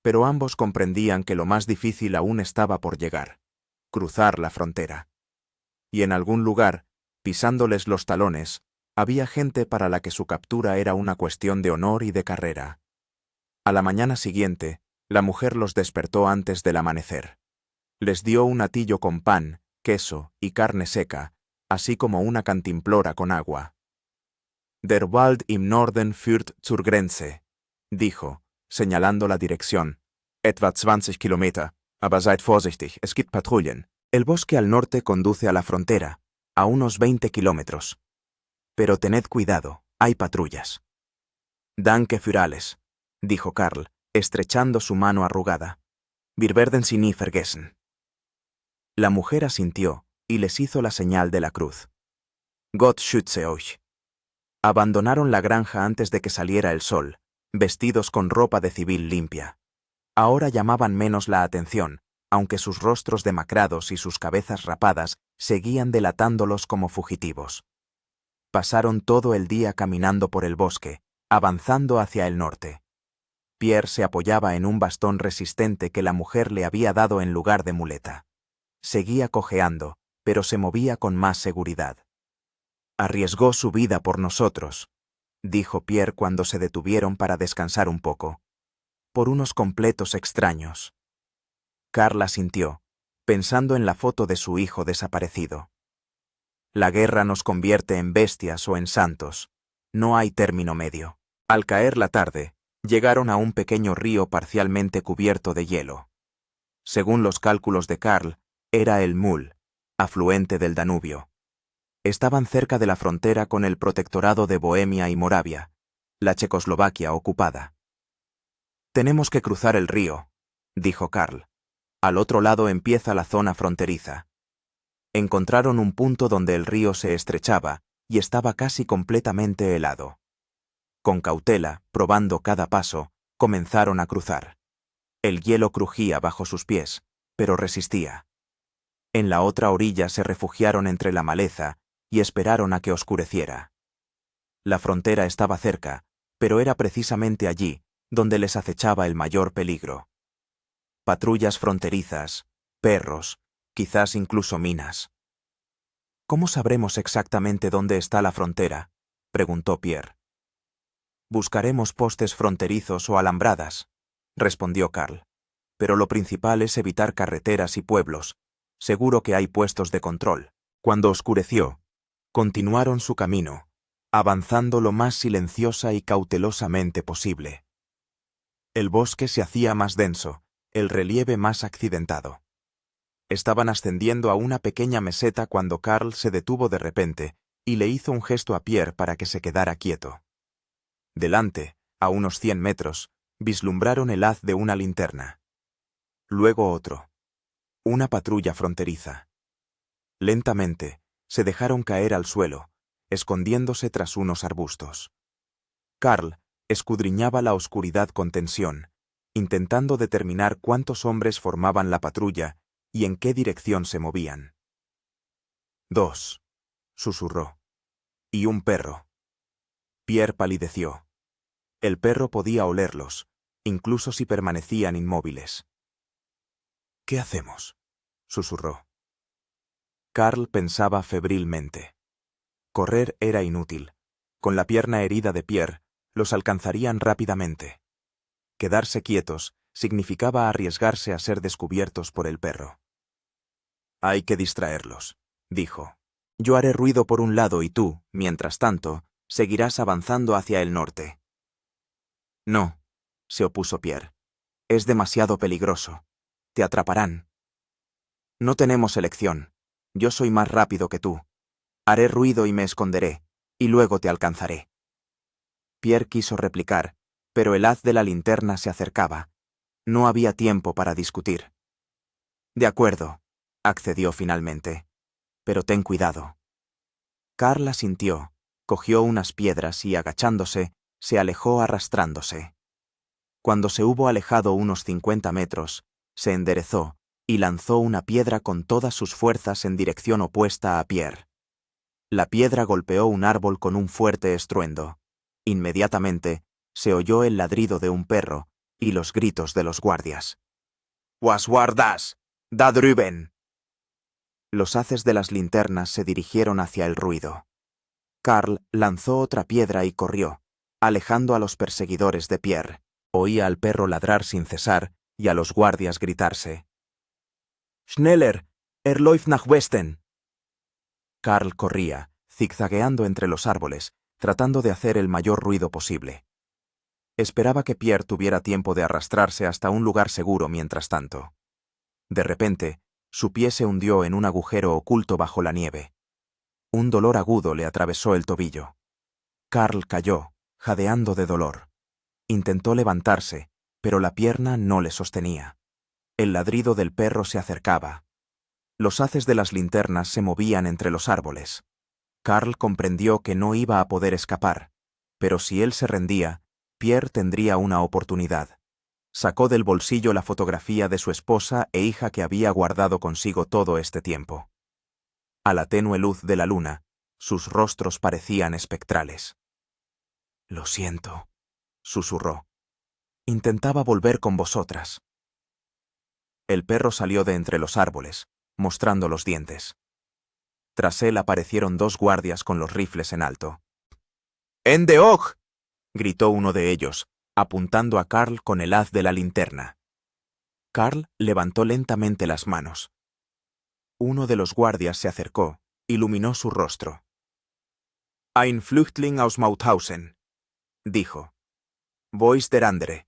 Pero ambos comprendían que lo más difícil aún estaba por llegar: cruzar la frontera. Y en algún lugar, pisándoles los talones, había gente para la que su captura era una cuestión de honor y de carrera. A la mañana siguiente, la mujer los despertó antes del amanecer. Les dio un atillo con pan, queso y carne seca, así como una cantimplora con agua. Der Wald im Norden führt zur Grenze, dijo, señalando la dirección. Etwa 20 Kilometer, aber seid vorsichtig, es gibt Patrouillen. El bosque al norte conduce a la frontera, a unos 20 kilómetros. Pero tened cuidado, hay patrullas. Danke für alles, dijo Carl, estrechando su mano arrugada. Wir werden Sie nie vergessen. La mujer asintió y les hizo la señal de la cruz. Gott schütze euch. Abandonaron la granja antes de que saliera el sol, vestidos con ropa de civil limpia. Ahora llamaban menos la atención, aunque sus rostros demacrados y sus cabezas rapadas seguían delatándolos como fugitivos. Pasaron todo el día caminando por el bosque, avanzando hacia el norte. Pierre se apoyaba en un bastón resistente que la mujer le había dado en lugar de muleta. Seguía cojeando, pero se movía con más seguridad. Arriesgó su vida por nosotros, dijo Pierre cuando se detuvieron para descansar un poco. Por unos completos extraños. Carl asintió, pensando en la foto de su hijo desaparecido. La guerra nos convierte en bestias o en santos. No hay término medio. Al caer la tarde, llegaron a un pequeño río parcialmente cubierto de hielo. Según los cálculos de Carl, era el Mul, afluente del Danubio. Estaban cerca de la frontera con el protectorado de Bohemia y Moravia, la Checoslovaquia ocupada. Tenemos que cruzar el río, dijo Carl. Al otro lado empieza la zona fronteriza. Encontraron un punto donde el río se estrechaba y estaba casi completamente helado. Con cautela, probando cada paso, comenzaron a cruzar. El hielo crujía bajo sus pies, pero resistía. En la otra orilla se refugiaron entre la maleza y esperaron a que oscureciera. La frontera estaba cerca, pero era precisamente allí donde les acechaba el mayor peligro. Patrullas fronterizas, perros, quizás incluso minas. ¿Cómo sabremos exactamente dónde está la frontera?, preguntó Pierre. Buscaremos postes fronterizos o alambradas, respondió Carl. Pero lo principal es evitar carreteras y pueblos. Seguro que hay puestos de control. Cuando oscureció, continuaron su camino, avanzando lo más silenciosa y cautelosamente posible. El bosque se hacía más denso, el relieve más accidentado. Estaban ascendiendo a una pequeña meseta cuando Carl se detuvo de repente y le hizo un gesto a Pierre para que se quedara quieto. Delante, a unos 100 metros, vislumbraron el haz de una linterna. Luego otro. Una patrulla fronteriza. Lentamente, se dejaron caer al suelo, escondiéndose tras unos arbustos. Carl escudriñaba la oscuridad con tensión, intentando determinar cuántos hombres formaban la patrulla y en qué dirección se movían. 2, susurró. Y un perro. Pierre palideció. El perro podía olerlos, incluso si permanecían inmóviles. ¿Qué hacemos?, susurró. Carl pensaba febrilmente. Correr era inútil. Con la pierna herida de Pierre, los alcanzarían rápidamente. Quedarse quietos significaba arriesgarse a ser descubiertos por el perro. Hay que distraerlos, dijo. Yo haré ruido por un lado y tú, mientras tanto, seguirás avanzando hacia el norte. No, se opuso Pierre. Es demasiado peligroso. Te atraparán. No tenemos elección. Yo soy más rápido que tú. Haré ruido y me esconderé, y luego te alcanzaré. Pierre quiso replicar, pero el haz de la linterna se acercaba. No había tiempo para discutir. De acuerdo, accedió finalmente. Pero ten cuidado. Carl asintió, Cogió unas piedras y, agachándose, se alejó arrastrándose. Cuando se hubo alejado unos 50 metros, se enderezó y lanzó una piedra con todas sus fuerzas en dirección opuesta a Pierre. La piedra golpeó un árbol con un fuerte estruendo. Inmediatamente, se oyó el ladrido de un perro y los gritos de los guardias. «Was war das? Da drüben!» Los haces de las linternas se dirigieron hacia el ruido. Karl lanzó otra piedra y corrió, alejando a los perseguidores de Pierre. Oía al perro ladrar sin cesar y a los guardias gritarse. «Schneller! Läuft nach Westen!» Karl corría, zigzagueando entre los árboles, tratando de hacer el mayor ruido posible. Esperaba que Pierre tuviera tiempo de arrastrarse hasta un lugar seguro mientras tanto. De repente, su pie se hundió en un agujero oculto bajo la nieve. Un dolor agudo le atravesó el tobillo. Karl cayó, jadeando de dolor. Intentó levantarse, pero la pierna no le sostenía. El ladrido del perro se acercaba. Los haces de las linternas se movían entre los árboles. Karl comprendió que no iba a poder escapar, pero si él se rendía, Pierre tendría una oportunidad. Sacó del bolsillo la fotografía de su esposa e hija que había guardado consigo todo este tiempo. A la tenue luz de la luna, sus rostros parecían espectrales. «Lo siento», susurró. «Intentaba volver con vosotras». El perro salió de entre los árboles, mostrando los dientes. Tras él aparecieron dos guardias con los rifles en alto. «¡Ende hoch!», gritó uno de ellos, apuntando a Karl con el haz de la linterna. Karl levantó lentamente las manos. Uno de los guardias se acercó, iluminó su rostro. «Ein Flüchtling aus Mauthausen», dijo. «Bois der andere».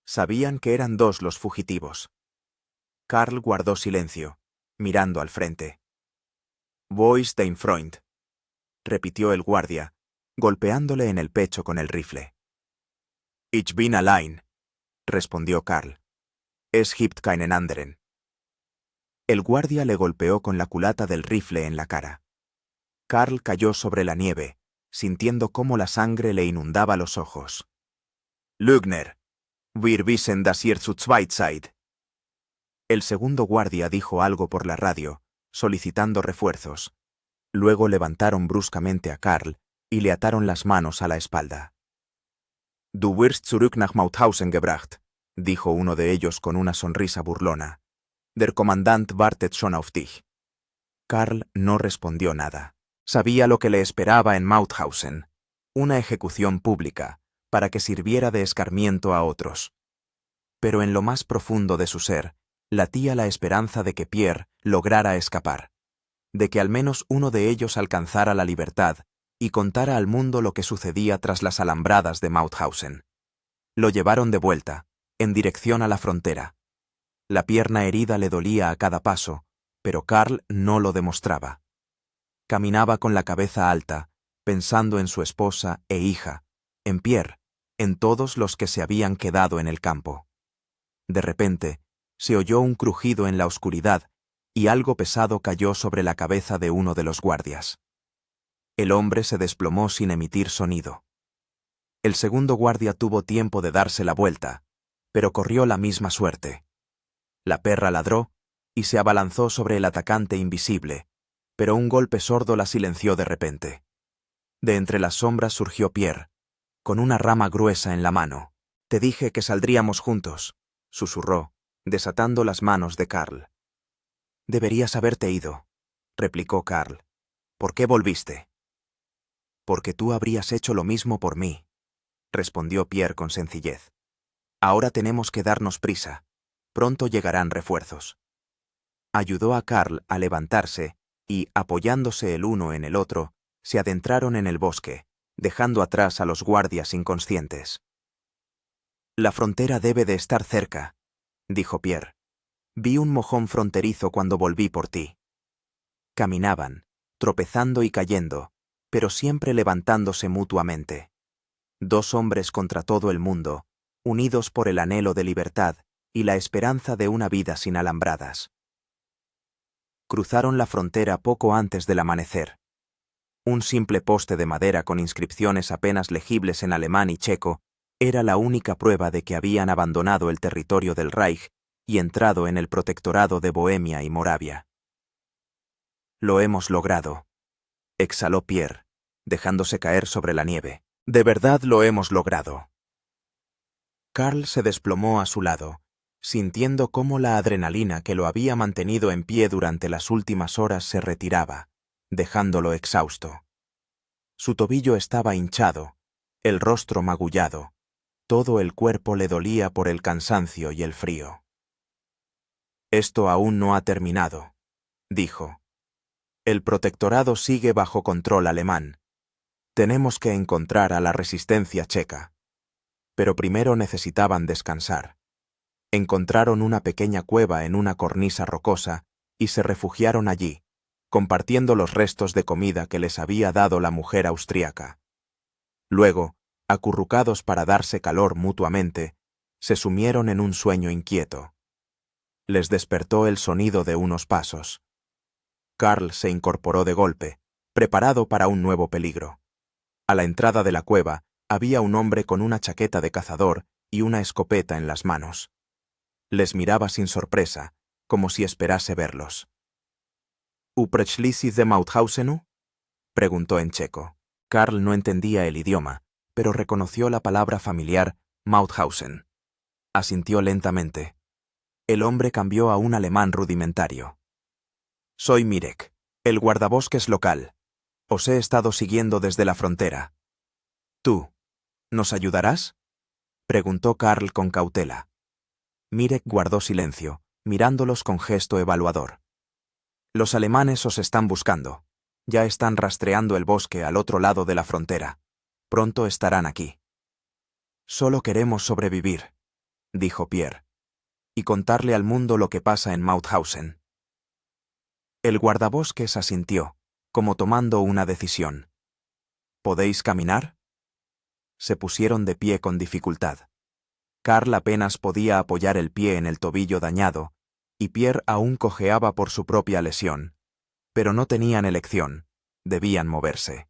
Sabían que eran dos los fugitivos. Karl guardó silencio, mirando al frente. «Bois dein Freund», repitió el guardia, golpeándole en el pecho con el rifle. «Ich bin allein», respondió Karl. «Es gibt keinen anderen». El guardia le golpeó con la culata del rifle en la cara. Karl cayó sobre la nieve, sintiendo cómo la sangre le inundaba los ojos. «Lügner, wir wissen, dass ihr zu zweit seid». El segundo guardia dijo algo por la radio, solicitando refuerzos. Luego levantaron bruscamente a Karl y le ataron las manos a la espalda. «Du wirst zurück nach Mauthausen gebracht», dijo uno de ellos con una sonrisa burlona. «Der Kommandant wartet schon auf dich». Karl no respondió nada. Sabía lo que le esperaba en Mauthausen, una ejecución pública, para que sirviera de escarmiento a otros. Pero en lo más profundo de su ser, latía la esperanza de que Pierre lograra escapar, de que al menos uno de ellos alcanzara la libertad y contara al mundo lo que sucedía tras las alambradas de Mauthausen. Lo llevaron de vuelta, en dirección a la frontera. La pierna herida le dolía a cada paso, pero Karl no lo demostraba. Caminaba con la cabeza alta, pensando en su esposa e hija, en Pierre, en todos los que se habían quedado en el campo. De repente, se oyó un crujido en la oscuridad y algo pesado cayó sobre la cabeza de uno de los guardias. El hombre se desplomó sin emitir sonido. El segundo guardia tuvo tiempo de darse la vuelta, pero corrió la misma suerte. La perra ladró y se abalanzó sobre el atacante invisible, pero un golpe sordo la silenció de repente. De entre las sombras surgió Pierre, con una rama gruesa en la mano. «Te dije que saldríamos juntos», susurró, desatando las manos de Karl. «Deberías haberte ido», replicó Karl. «¿Por qué volviste?» «Porque tú habrías hecho lo mismo por mí», respondió Pierre con sencillez. «Ahora tenemos que darnos prisa. Pronto llegarán refuerzos». Ayudó a Karl a levantarse y, apoyándose el uno en el otro, se adentraron en el bosque, dejando atrás a los guardias inconscientes. «La frontera debe de estar cerca», dijo Pierre. «Vi un mojón fronterizo cuando volví por ti». Caminaban, tropezando y cayendo, pero siempre levantándose mutuamente. Dos hombres contra todo el mundo, unidos por el anhelo de libertad y la esperanza de una vida sin alambradas. Cruzaron la frontera poco antes del amanecer. Un simple poste de madera con inscripciones apenas legibles en alemán y checo era la única prueba de que habían abandonado el territorio del Reich y entrado en el protectorado de Bohemia y Moravia. «Lo hemos logrado», exhaló Pierre, dejándose caer sobre la nieve. «De verdad lo hemos logrado». Karl se desplomó a su lado, sintiendo cómo la adrenalina que lo había mantenido en pie durante las últimas horas se retiraba, dejándolo exhausto. Su tobillo estaba hinchado, el rostro magullado, todo el cuerpo le dolía por el cansancio y el frío. «Esto aún no ha terminado», dijo. «El protectorado sigue bajo control alemán. Tenemos que encontrar a la resistencia checa». Pero primero necesitaban descansar. Encontraron una pequeña cueva en una cornisa rocosa y se refugiaron allí, compartiendo los restos de comida que les había dado la mujer austríaca. Luego, acurrucados para darse calor mutuamente, se sumieron en un sueño inquieto. Les despertó el sonido de unos pasos. Karl se incorporó de golpe, preparado para un nuevo peligro. A la entrada de la cueva había un hombre con una chaqueta de cazador y una escopeta en las manos. Les miraba sin sorpresa, como si esperase verlos. «¿Uprechlisis de Mauthausenu?», preguntó en checo. Karl no entendía el idioma, pero reconoció la palabra familiar Mauthausen. Asintió lentamente. El hombre cambió a un alemán rudimentario. «Soy Mirek, el guardabosques local. Os he estado siguiendo desde la frontera». «¿Tú? ¿Nos ayudarás?», preguntó Karl con cautela. Mirek guardó silencio, mirándolos con gesto evaluador. «Los alemanes os están buscando. Ya están rastreando el bosque al otro lado de la frontera. Pronto estarán aquí». «Solo queremos sobrevivir», dijo Pierre, «y contarle al mundo lo que pasa en Mauthausen». El guardabosques asintió, como tomando una decisión. «¿Podéis caminar?». Se pusieron de pie con dificultad. Karl apenas podía apoyar el pie en el tobillo dañado, y Pierre aún cojeaba por su propia lesión. Pero no tenían elección, debían moverse.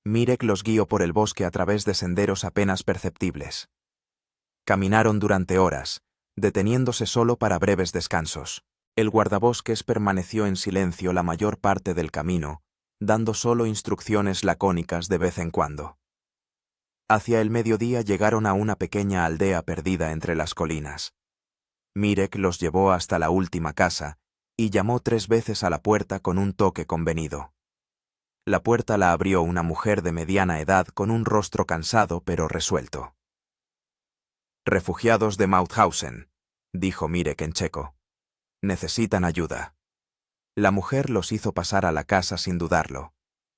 Mirek los guió por el bosque a través de senderos apenas perceptibles. Caminaron durante horas, deteniéndose solo para breves descansos. El guardabosques permaneció en silencio la mayor parte del camino, dando solo instrucciones lacónicas de vez en cuando. Hacia el mediodía llegaron a una pequeña aldea perdida entre las colinas. Mirek los llevó hasta la última casa y llamó 3 veces a la puerta con un toque convenido. La puerta la abrió una mujer de mediana edad con un rostro cansado pero resuelto. «Refugiados de Mauthausen», dijo Mirek en checo. «Necesitan ayuda». La mujer los hizo pasar a la casa sin dudarlo.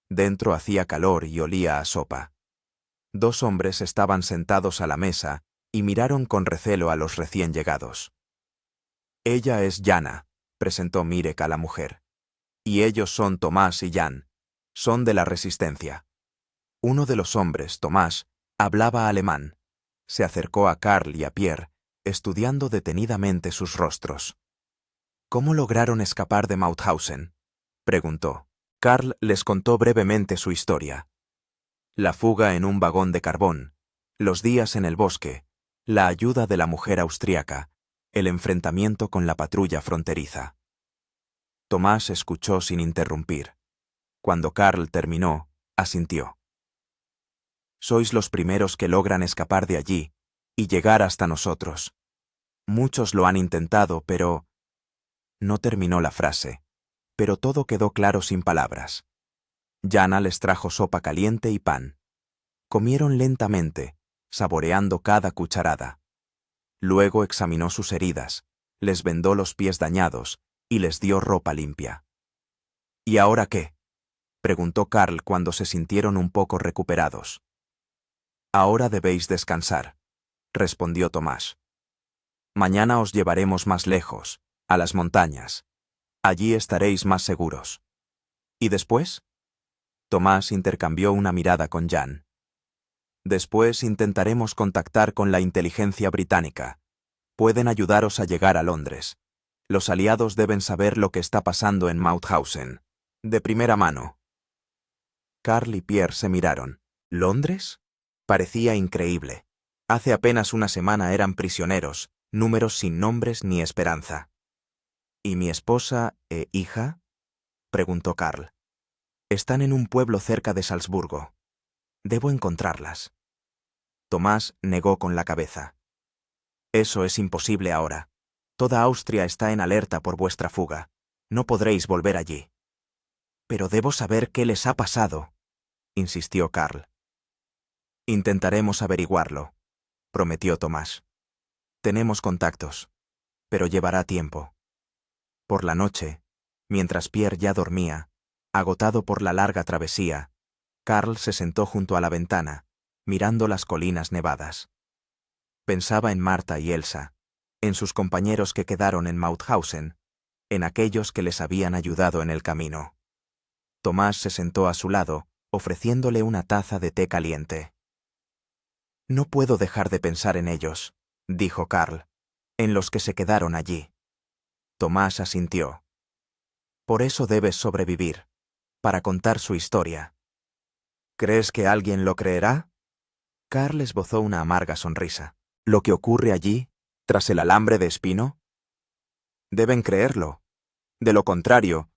Dentro hacía calor y olía a sopa. 2 hombres estaban sentados a la mesa y miraron con recelo a los recién llegados. «Ella es Jana», presentó Mirek a la mujer. «Y ellos son Tomás y Jan. Son de la resistencia». Uno de los hombres, Tomás, hablaba alemán. Se acercó a Karl y a Pierre, estudiando detenidamente sus rostros. «¿Cómo lograron escapar de Mauthausen?», preguntó. Karl les contó brevemente su historia. La fuga en un vagón de carbón, los días en el bosque, la ayuda de la mujer austríaca, el enfrentamiento con la patrulla fronteriza. Tomás escuchó sin interrumpir. Cuando Karl terminó, asintió. «Sois los primeros que logran escapar de allí y llegar hasta nosotros. Muchos lo han intentado, pero...». No terminó la frase, pero todo quedó claro sin palabras. Jana les trajo sopa caliente y pan. Comieron lentamente, saboreando cada cucharada. Luego examinó sus heridas, les vendó los pies dañados y les dio ropa limpia. «¿Y ahora qué?», preguntó Karl cuando se sintieron un poco recuperados. «Ahora debéis descansar», respondió Tomás. «Mañana os llevaremos más lejos, a las montañas. Allí estaréis más seguros». «¿Y después?». Tomás intercambió una mirada con Jan. «Después intentaremos contactar con la inteligencia británica. Pueden ayudaros a llegar a Londres. Los aliados deben saber lo que está pasando en Mauthausen. De primera mano». Karl y Pierre se miraron. ¿Londres? Parecía increíble. Hace apenas una semana eran prisioneros, números sin nombres ni esperanza. ¿Y mi esposa e hija? Preguntó Karl. Están en un pueblo cerca de Salzburgo. Debo encontrarlas. Tomás negó con la cabeza. Eso es imposible ahora. Toda Austria está en alerta por vuestra fuga. No podréis volver allí. Pero debo saber qué les ha pasado, insistió Karl. Intentaremos averiguarlo, prometió Tomás. Tenemos contactos, pero llevará tiempo. Por la noche, mientras Pierre ya dormía, agotado por la larga travesía, Karl se sentó junto a la ventana, mirando las colinas nevadas. Pensaba en Marta y Elsa, en sus compañeros que quedaron en Mauthausen, en aquellos que les habían ayudado en el camino. Tomás se sentó a su lado, ofreciéndole una taza de té caliente. No puedo dejar de pensar en ellos, dijo Karl, en los que se quedaron allí. Tomás asintió. Por eso debes sobrevivir, para contar su historia. ¿Crees que alguien lo creerá? Karl esbozó una amarga sonrisa. ¿Lo que ocurre allí, tras el alambre de espino? Deben creerlo. De lo contrario...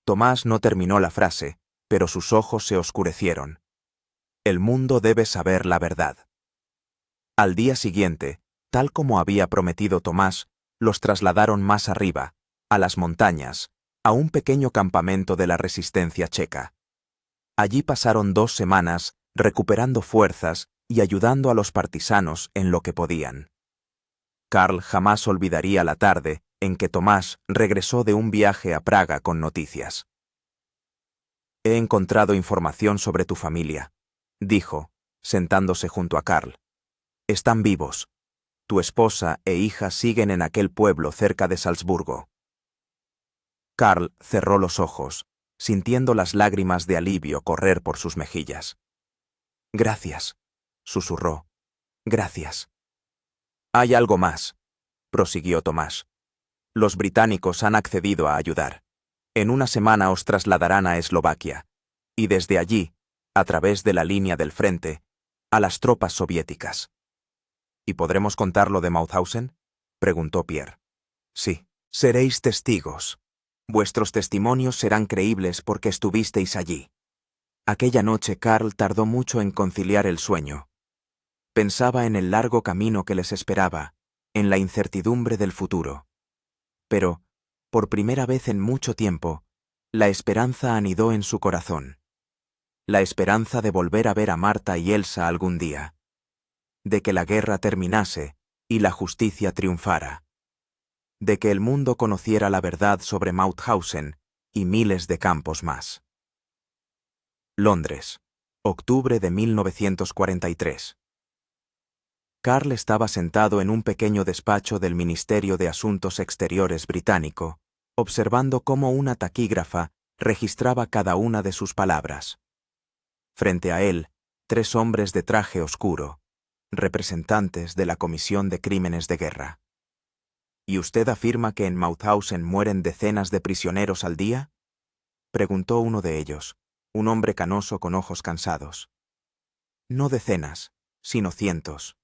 Tomás no terminó la frase, pero sus ojos se oscurecieron. El mundo debe saber la verdad. Al día siguiente, tal como había prometido Tomás, los trasladaron más arriba, a las montañas, a un pequeño campamento de la resistencia checa. Allí pasaron 2 semanas recuperando fuerzas y ayudando a los partisanos en lo que podían. Karl jamás olvidaría la tarde en que Tomás regresó de un viaje a Praga con noticias. He encontrado información sobre tu familia, dijo, sentándose junto a Karl. Están vivos. Tu esposa e hija siguen en aquel pueblo cerca de Salzburgo. Karl cerró los ojos, sintiendo las lágrimas de alivio correr por sus mejillas. Gracias, susurró. Gracias. Hay algo más, prosiguió Tomás. Los británicos han accedido a ayudar. En una semana os trasladarán a Eslovaquia, y desde allí, a través de la línea del frente, a las tropas soviéticas. ¿Y podremos contar lo de Mauthausen? Preguntó Pierre. Sí, seréis testigos. Vuestros testimonios serán creíbles porque estuvisteis allí. Aquella noche Karl tardó mucho en conciliar el sueño. Pensaba en el largo camino que les esperaba, en la incertidumbre del futuro. Pero, por primera vez en mucho tiempo, la esperanza anidó en su corazón. La esperanza de volver a ver a Marta y Elsa algún día. De que la guerra terminase y la justicia triunfara. De que el mundo conociera la verdad sobre Mauthausen y miles de campos más. Londres, octubre de 1943. Karl estaba sentado en un pequeño despacho del Ministerio de Asuntos Exteriores británico, observando cómo una taquígrafa registraba cada una de sus palabras. Frente a él, 3 hombres de traje oscuro, representantes de la Comisión de Crímenes de Guerra. ¿Y usted afirma que en Mauthausen mueren decenas de prisioneros al día? Preguntó uno de ellos, un hombre canoso con ojos cansados. No decenas, sino cientos,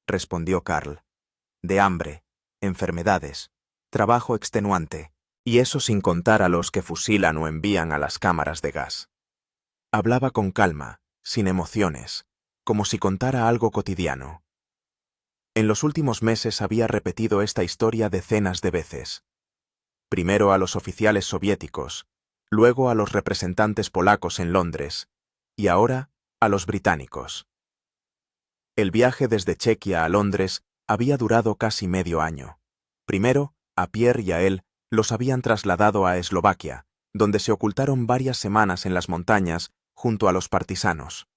respondió Karl. De hambre, enfermedades, trabajo extenuante, y eso sin contar a los que fusilan o envían a las cámaras de gas. Hablaba con calma, sin emociones, como si contara algo cotidiano. En los últimos meses había repetido esta historia decenas de veces. Primero a los oficiales soviéticos, luego a los representantes polacos en Londres, y ahora a los británicos. El viaje desde Chequia a Londres había durado casi medio año. Primero, a Pierre y a él los habían trasladado a Eslovaquia, donde se ocultaron varias semanas en las montañas junto a los partisanos.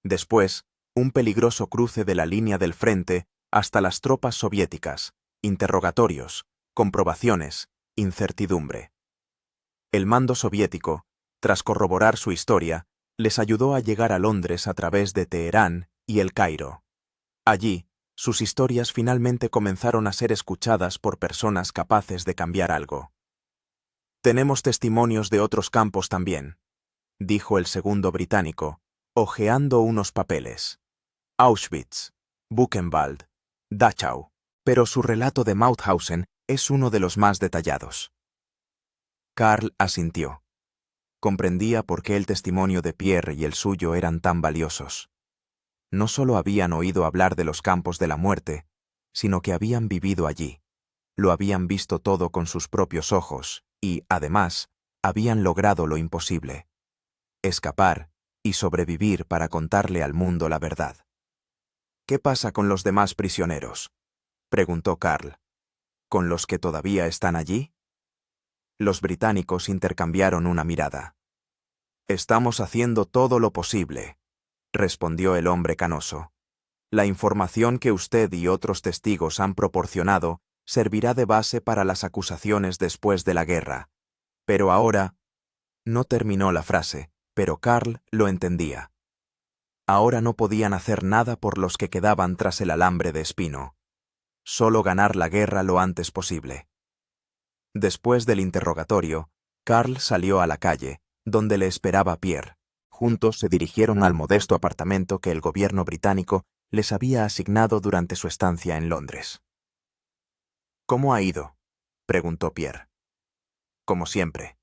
Después, un peligroso cruce de la línea del frente hasta las tropas soviéticas, interrogatorios, comprobaciones, incertidumbre. El mando soviético, tras corroborar su historia, les ayudó a llegar a Londres a través de Teherán y El Cairo. Allí, sus historias finalmente comenzaron a ser escuchadas por personas capaces de cambiar algo. Tenemos testimonios de otros campos también, dijo el segundo británico, hojeando unos papeles. Auschwitz, Buchenwald, Dachau. Pero su relato de Mauthausen es uno de los más detallados. Karl asintió. Comprendía por qué el testimonio de Pierre y el suyo eran tan valiosos. No solo habían oído hablar de los campos de la muerte, sino que habían vivido allí. Lo habían visto todo con sus propios ojos y, además, habían logrado lo imposible: escapar y sobrevivir para contarle al mundo la verdad. ¿Qué pasa con los demás prisioneros?, preguntó Karl. ¿Con los que todavía están allí? Los británicos intercambiaron una mirada. Estamos haciendo todo lo posible, respondió el hombre canoso. La información que usted y otros testigos han proporcionado servirá de base para las acusaciones después de la guerra. Pero ahora... No terminó la frase, pero Karl lo entendía. Ahora no podían hacer nada por los que quedaban tras el alambre de espino. Solo ganar la guerra lo antes posible. Después del interrogatorio, Karl salió a la calle, donde le esperaba Pierre. Juntos se dirigieron al modesto apartamento que el gobierno británico les había asignado durante su estancia en Londres. ¿Cómo ha ido?, preguntó Pierre. Como siempre.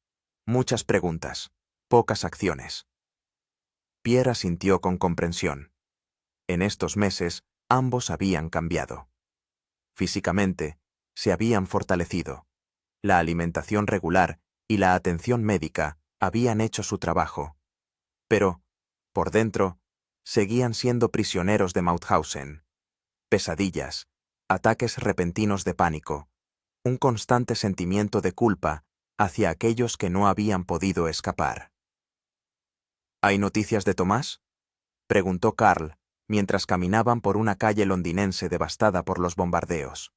Muchas preguntas, pocas acciones. Pierre asintió con comprensión. En estos meses, ambos habían cambiado. Físicamente, se habían fortalecido. La alimentación regular y la atención médica habían hecho su trabajo. Pero, por dentro, seguían siendo prisioneros de Mauthausen. Pesadillas, ataques repentinos de pánico, un constante sentimiento de culpa hacia aquellos que no habían podido escapar. ¿Hay noticias de Tomás?, preguntó Karl, mientras caminaban por una calle londinense devastada por los bombardeos.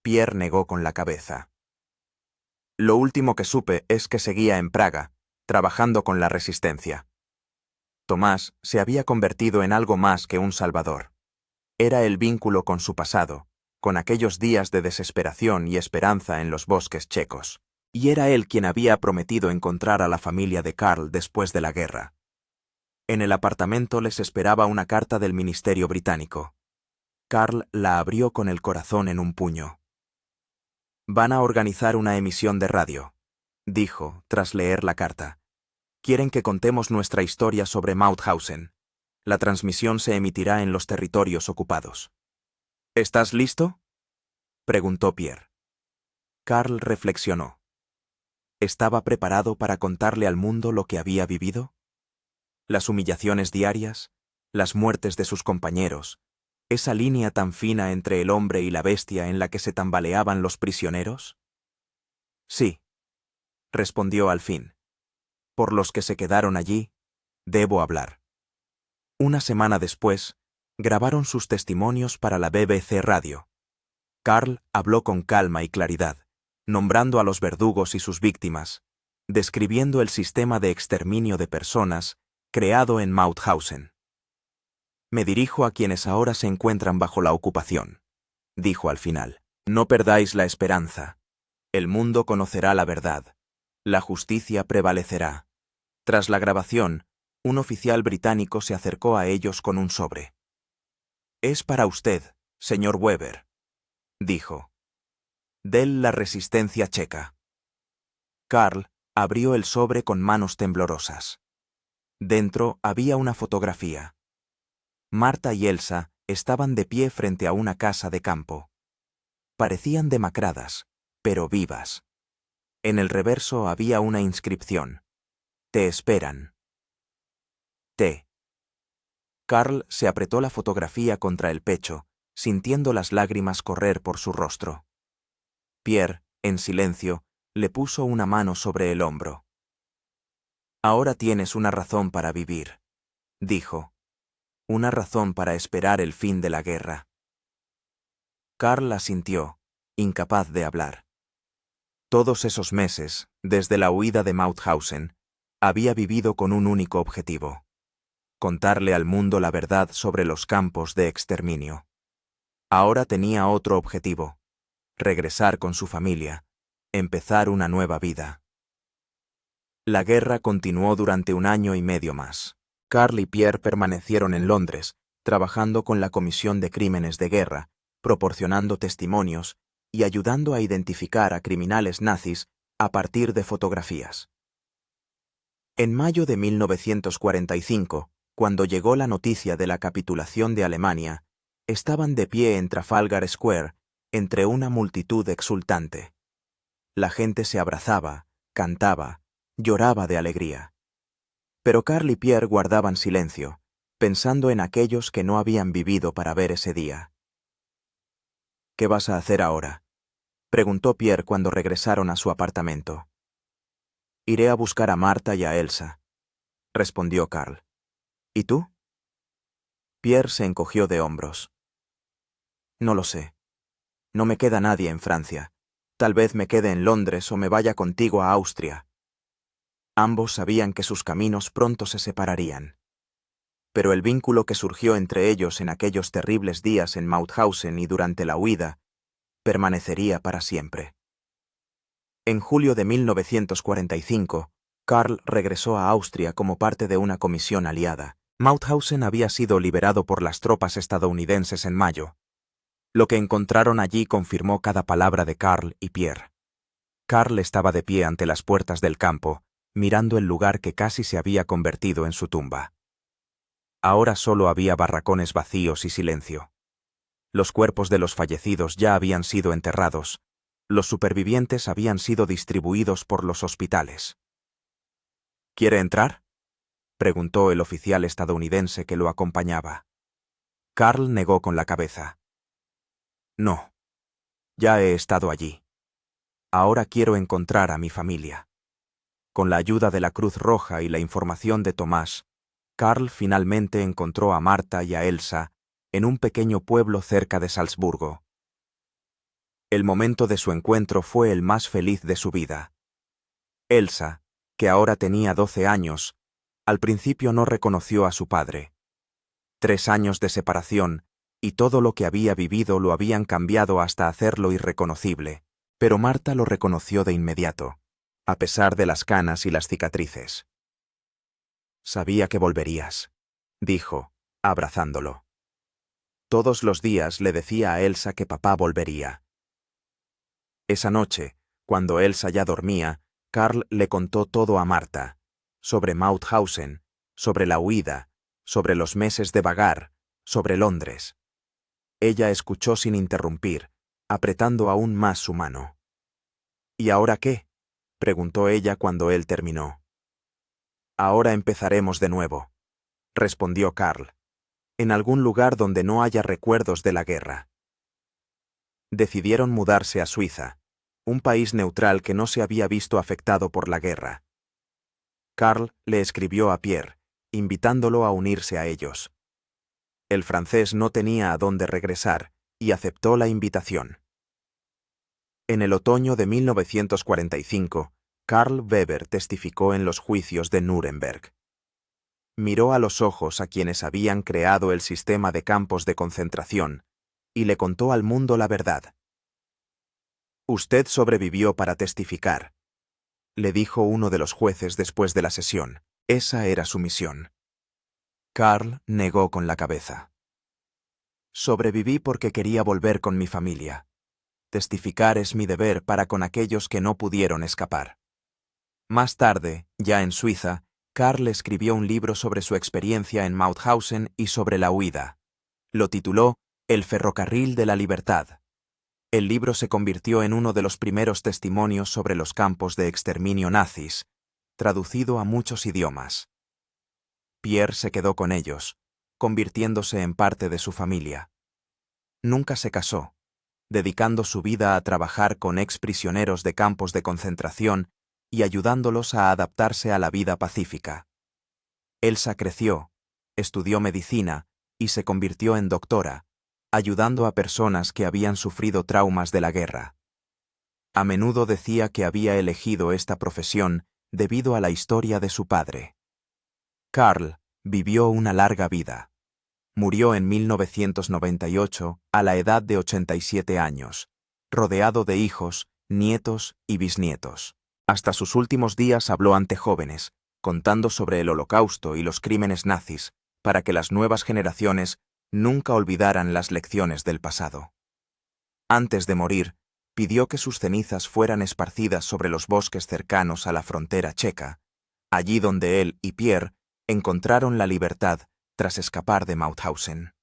Pierre negó con la cabeza. Lo último que supe es que seguía en Praga, trabajando con la resistencia. Tomás se había convertido en algo más que un salvador. Era el vínculo con su pasado, con aquellos días de desesperación y esperanza en los bosques checos. Y era él quien había prometido encontrar a la familia de Karl después de la guerra. En el apartamento les esperaba una carta del Ministerio Británico. Karl la abrió con el corazón en un puño. Van a organizar una emisión de radio, dijo, tras leer la carta. Quieren que contemos nuestra historia sobre Mauthausen. La transmisión se emitirá en los territorios ocupados. ¿Estás listo?, preguntó Pierre. Karl reflexionó. ¿Estaba preparado para contarle al mundo lo que había vivido? Las humillaciones diarias, las muertes de sus compañeros, esa línea tan fina entre el hombre y la bestia en la que se tambaleaban los prisioneros. Sí, respondió al fin. Por los que se quedaron allí, debo hablar. Una semana después, grabaron sus testimonios para la BBC Radio. Karl habló con calma y claridad, nombrando a los verdugos y sus víctimas, describiendo el sistema de exterminio de personas creado en Mauthausen. Me dirijo a quienes ahora se encuentran bajo la ocupación, dijo al final. No perdáis la esperanza. El mundo conocerá la verdad. La justicia prevalecerá. Tras la grabación, un oficial británico se acercó a ellos con un sobre. Es para usted, señor Weber, dijo. Del la resistencia checa. Karl abrió el sobre con manos temblorosas. Dentro había una fotografía. Marta y Elsa estaban de pie frente a una casa de campo. Parecían demacradas, pero vivas. En el reverso había una inscripción. Te esperan. T. Karl se apretó la fotografía contra el pecho, sintiendo las lágrimas correr por su rostro. Pierre, en silencio, le puso una mano sobre el hombro. Ahora tienes una razón para vivir, dijo. Una razón para esperar el fin de la guerra. Karl asintió, incapaz de hablar. Todos esos meses, desde la huida de Mauthausen, había vivido con un único objetivo: contarle al mundo la verdad sobre los campos de exterminio. Ahora tenía otro objetivo: regresar con su familia, empezar una nueva vida. La guerra continuó durante 1 año y medio más. Karl y Pierre permanecieron en Londres, trabajando con la Comisión de Crímenes de Guerra, proporcionando testimonios y ayudando a identificar a criminales nazis a partir de fotografías. En mayo de 1945, cuando llegó la noticia de la capitulación de Alemania, estaban de pie en Trafalgar Square, entre una multitud exultante. La gente se abrazaba, cantaba, lloraba de alegría. Pero Karl y Pierre guardaban silencio, pensando en aquellos que no habían vivido para ver ese día. «¿Qué vas a hacer ahora?», preguntó Pierre cuando regresaron a su apartamento. «Iré a buscar a Marta y a Elsa», respondió Karl. «¿Y tú?». Pierre se encogió de hombros. «No lo sé. No me queda nadie en Francia. Tal vez me quede en Londres o me vaya contigo a Austria». Ambos sabían que sus caminos pronto se separarían. Pero el vínculo que surgió entre ellos en aquellos terribles días en Mauthausen y durante la huida permanecería para siempre. En julio de 1945, Karl regresó a Austria como parte de una comisión aliada. Mauthausen había sido liberado por las tropas estadounidenses en mayo. Lo que encontraron allí confirmó cada palabra de Karl y Pierre. Karl estaba de pie ante las puertas del campo, mirando el lugar que casi se había convertido en su tumba. Ahora solo había barracones vacíos y silencio. Los cuerpos de los fallecidos ya habían sido enterrados. Los supervivientes habían sido distribuidos por los hospitales. «¿Quiere entrar?», preguntó el oficial estadounidense que lo acompañaba. Karl negó con la cabeza. «No. Ya he estado allí. Ahora quiero encontrar a mi familia». Con la ayuda de la Cruz Roja y la información de Tomás, Karl finalmente encontró a Marta y a Elsa en un pequeño pueblo cerca de Salzburgo. El momento de su encuentro fue el más feliz de su vida. Elsa, que ahora tenía 12 años, al principio no reconoció a su padre. 3 años de separación y todo lo que había vivido lo habían cambiado hasta hacerlo irreconocible, pero Marta lo reconoció de inmediato, a pesar de las canas y las cicatrices. «Sabía que volverías», dijo, abrazándolo. Todos los días le decía a Elsa que papá volvería. Esa noche, cuando Elsa ya dormía, Karl le contó todo a Marta, sobre Mauthausen, sobre la huida, sobre los meses de vagar, sobre Londres. Ella escuchó sin interrumpir, apretando aún más su mano. «¿Y ahora qué?», preguntó ella cuando él terminó. «Ahora empezaremos de nuevo», respondió Karl, «en algún lugar donde no haya recuerdos de la guerra». Decidieron mudarse a Suiza, un país neutral que no se había visto afectado por la guerra. Karl le escribió a Pierre, invitándolo a unirse a ellos. El francés no tenía a dónde regresar y aceptó la invitación. En el otoño de 1945, Karl Weber testificó en los juicios de Nuremberg. Miró a los ojos a quienes habían creado el sistema de campos de concentración y le contó al mundo la verdad. «Usted sobrevivió para testificar», le dijo uno de los jueces después de la sesión. Esa era su misión. Karl negó con la cabeza. «Sobreviví porque quería volver con mi familia. Testificar es mi deber para con aquellos que no pudieron escapar». Más tarde, ya en Suiza, Karl escribió un libro sobre su experiencia en Mauthausen y sobre la huida. Lo tituló El ferrocarril de la libertad. El libro se convirtió en uno de los primeros testimonios sobre los campos de exterminio nazis, traducido a muchos idiomas. Pierre se quedó con ellos, convirtiéndose en parte de su familia. Nunca se casó, dedicando su vida a trabajar con exprisioneros de campos de concentración y ayudándolos a adaptarse a la vida pacífica. Elsa creció, estudió medicina y se convirtió en doctora, ayudando a personas que habían sufrido traumas de la guerra. A menudo decía que había elegido esta profesión debido a la historia de su padre. Karl vivió una larga vida. Murió en 1998 a la edad de 87 años, rodeado de hijos, nietos y bisnietos. Hasta sus últimos días habló ante jóvenes, contando sobre el Holocausto y los crímenes nazis, para que las nuevas generaciones nunca olvidaran las lecciones del pasado. Antes de morir, pidió que sus cenizas fueran esparcidas sobre los bosques cercanos a la frontera checa, allí donde él y Pierre encontraron la libertad tras escapar de Mauthausen.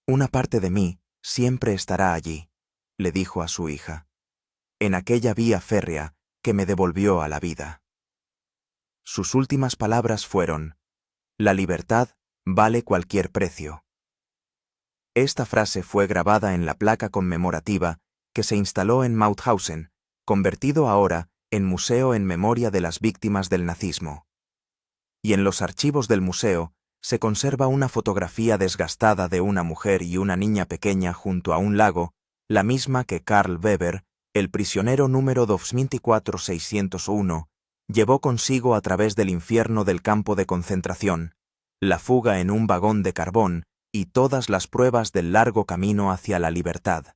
Una parte de mí siempre estará allí, le dijo a su hija, en aquella vía férrea que me devolvió a la vida. Sus últimas palabras fueron: la libertad vale cualquier precio. Esta frase fue grabada en la placa conmemorativa que se instaló en Mauthausen, convertido ahora en museo en memoria de las víctimas del nazismo. Y en los archivos del museo se conserva una fotografía desgastada de una mujer y una niña pequeña junto a un lago, la misma que Karl Weber, el prisionero número 24601, llevó consigo a través del infierno del campo de concentración, la fuga en un vagón de carbón y todas las pruebas del largo camino hacia la libertad.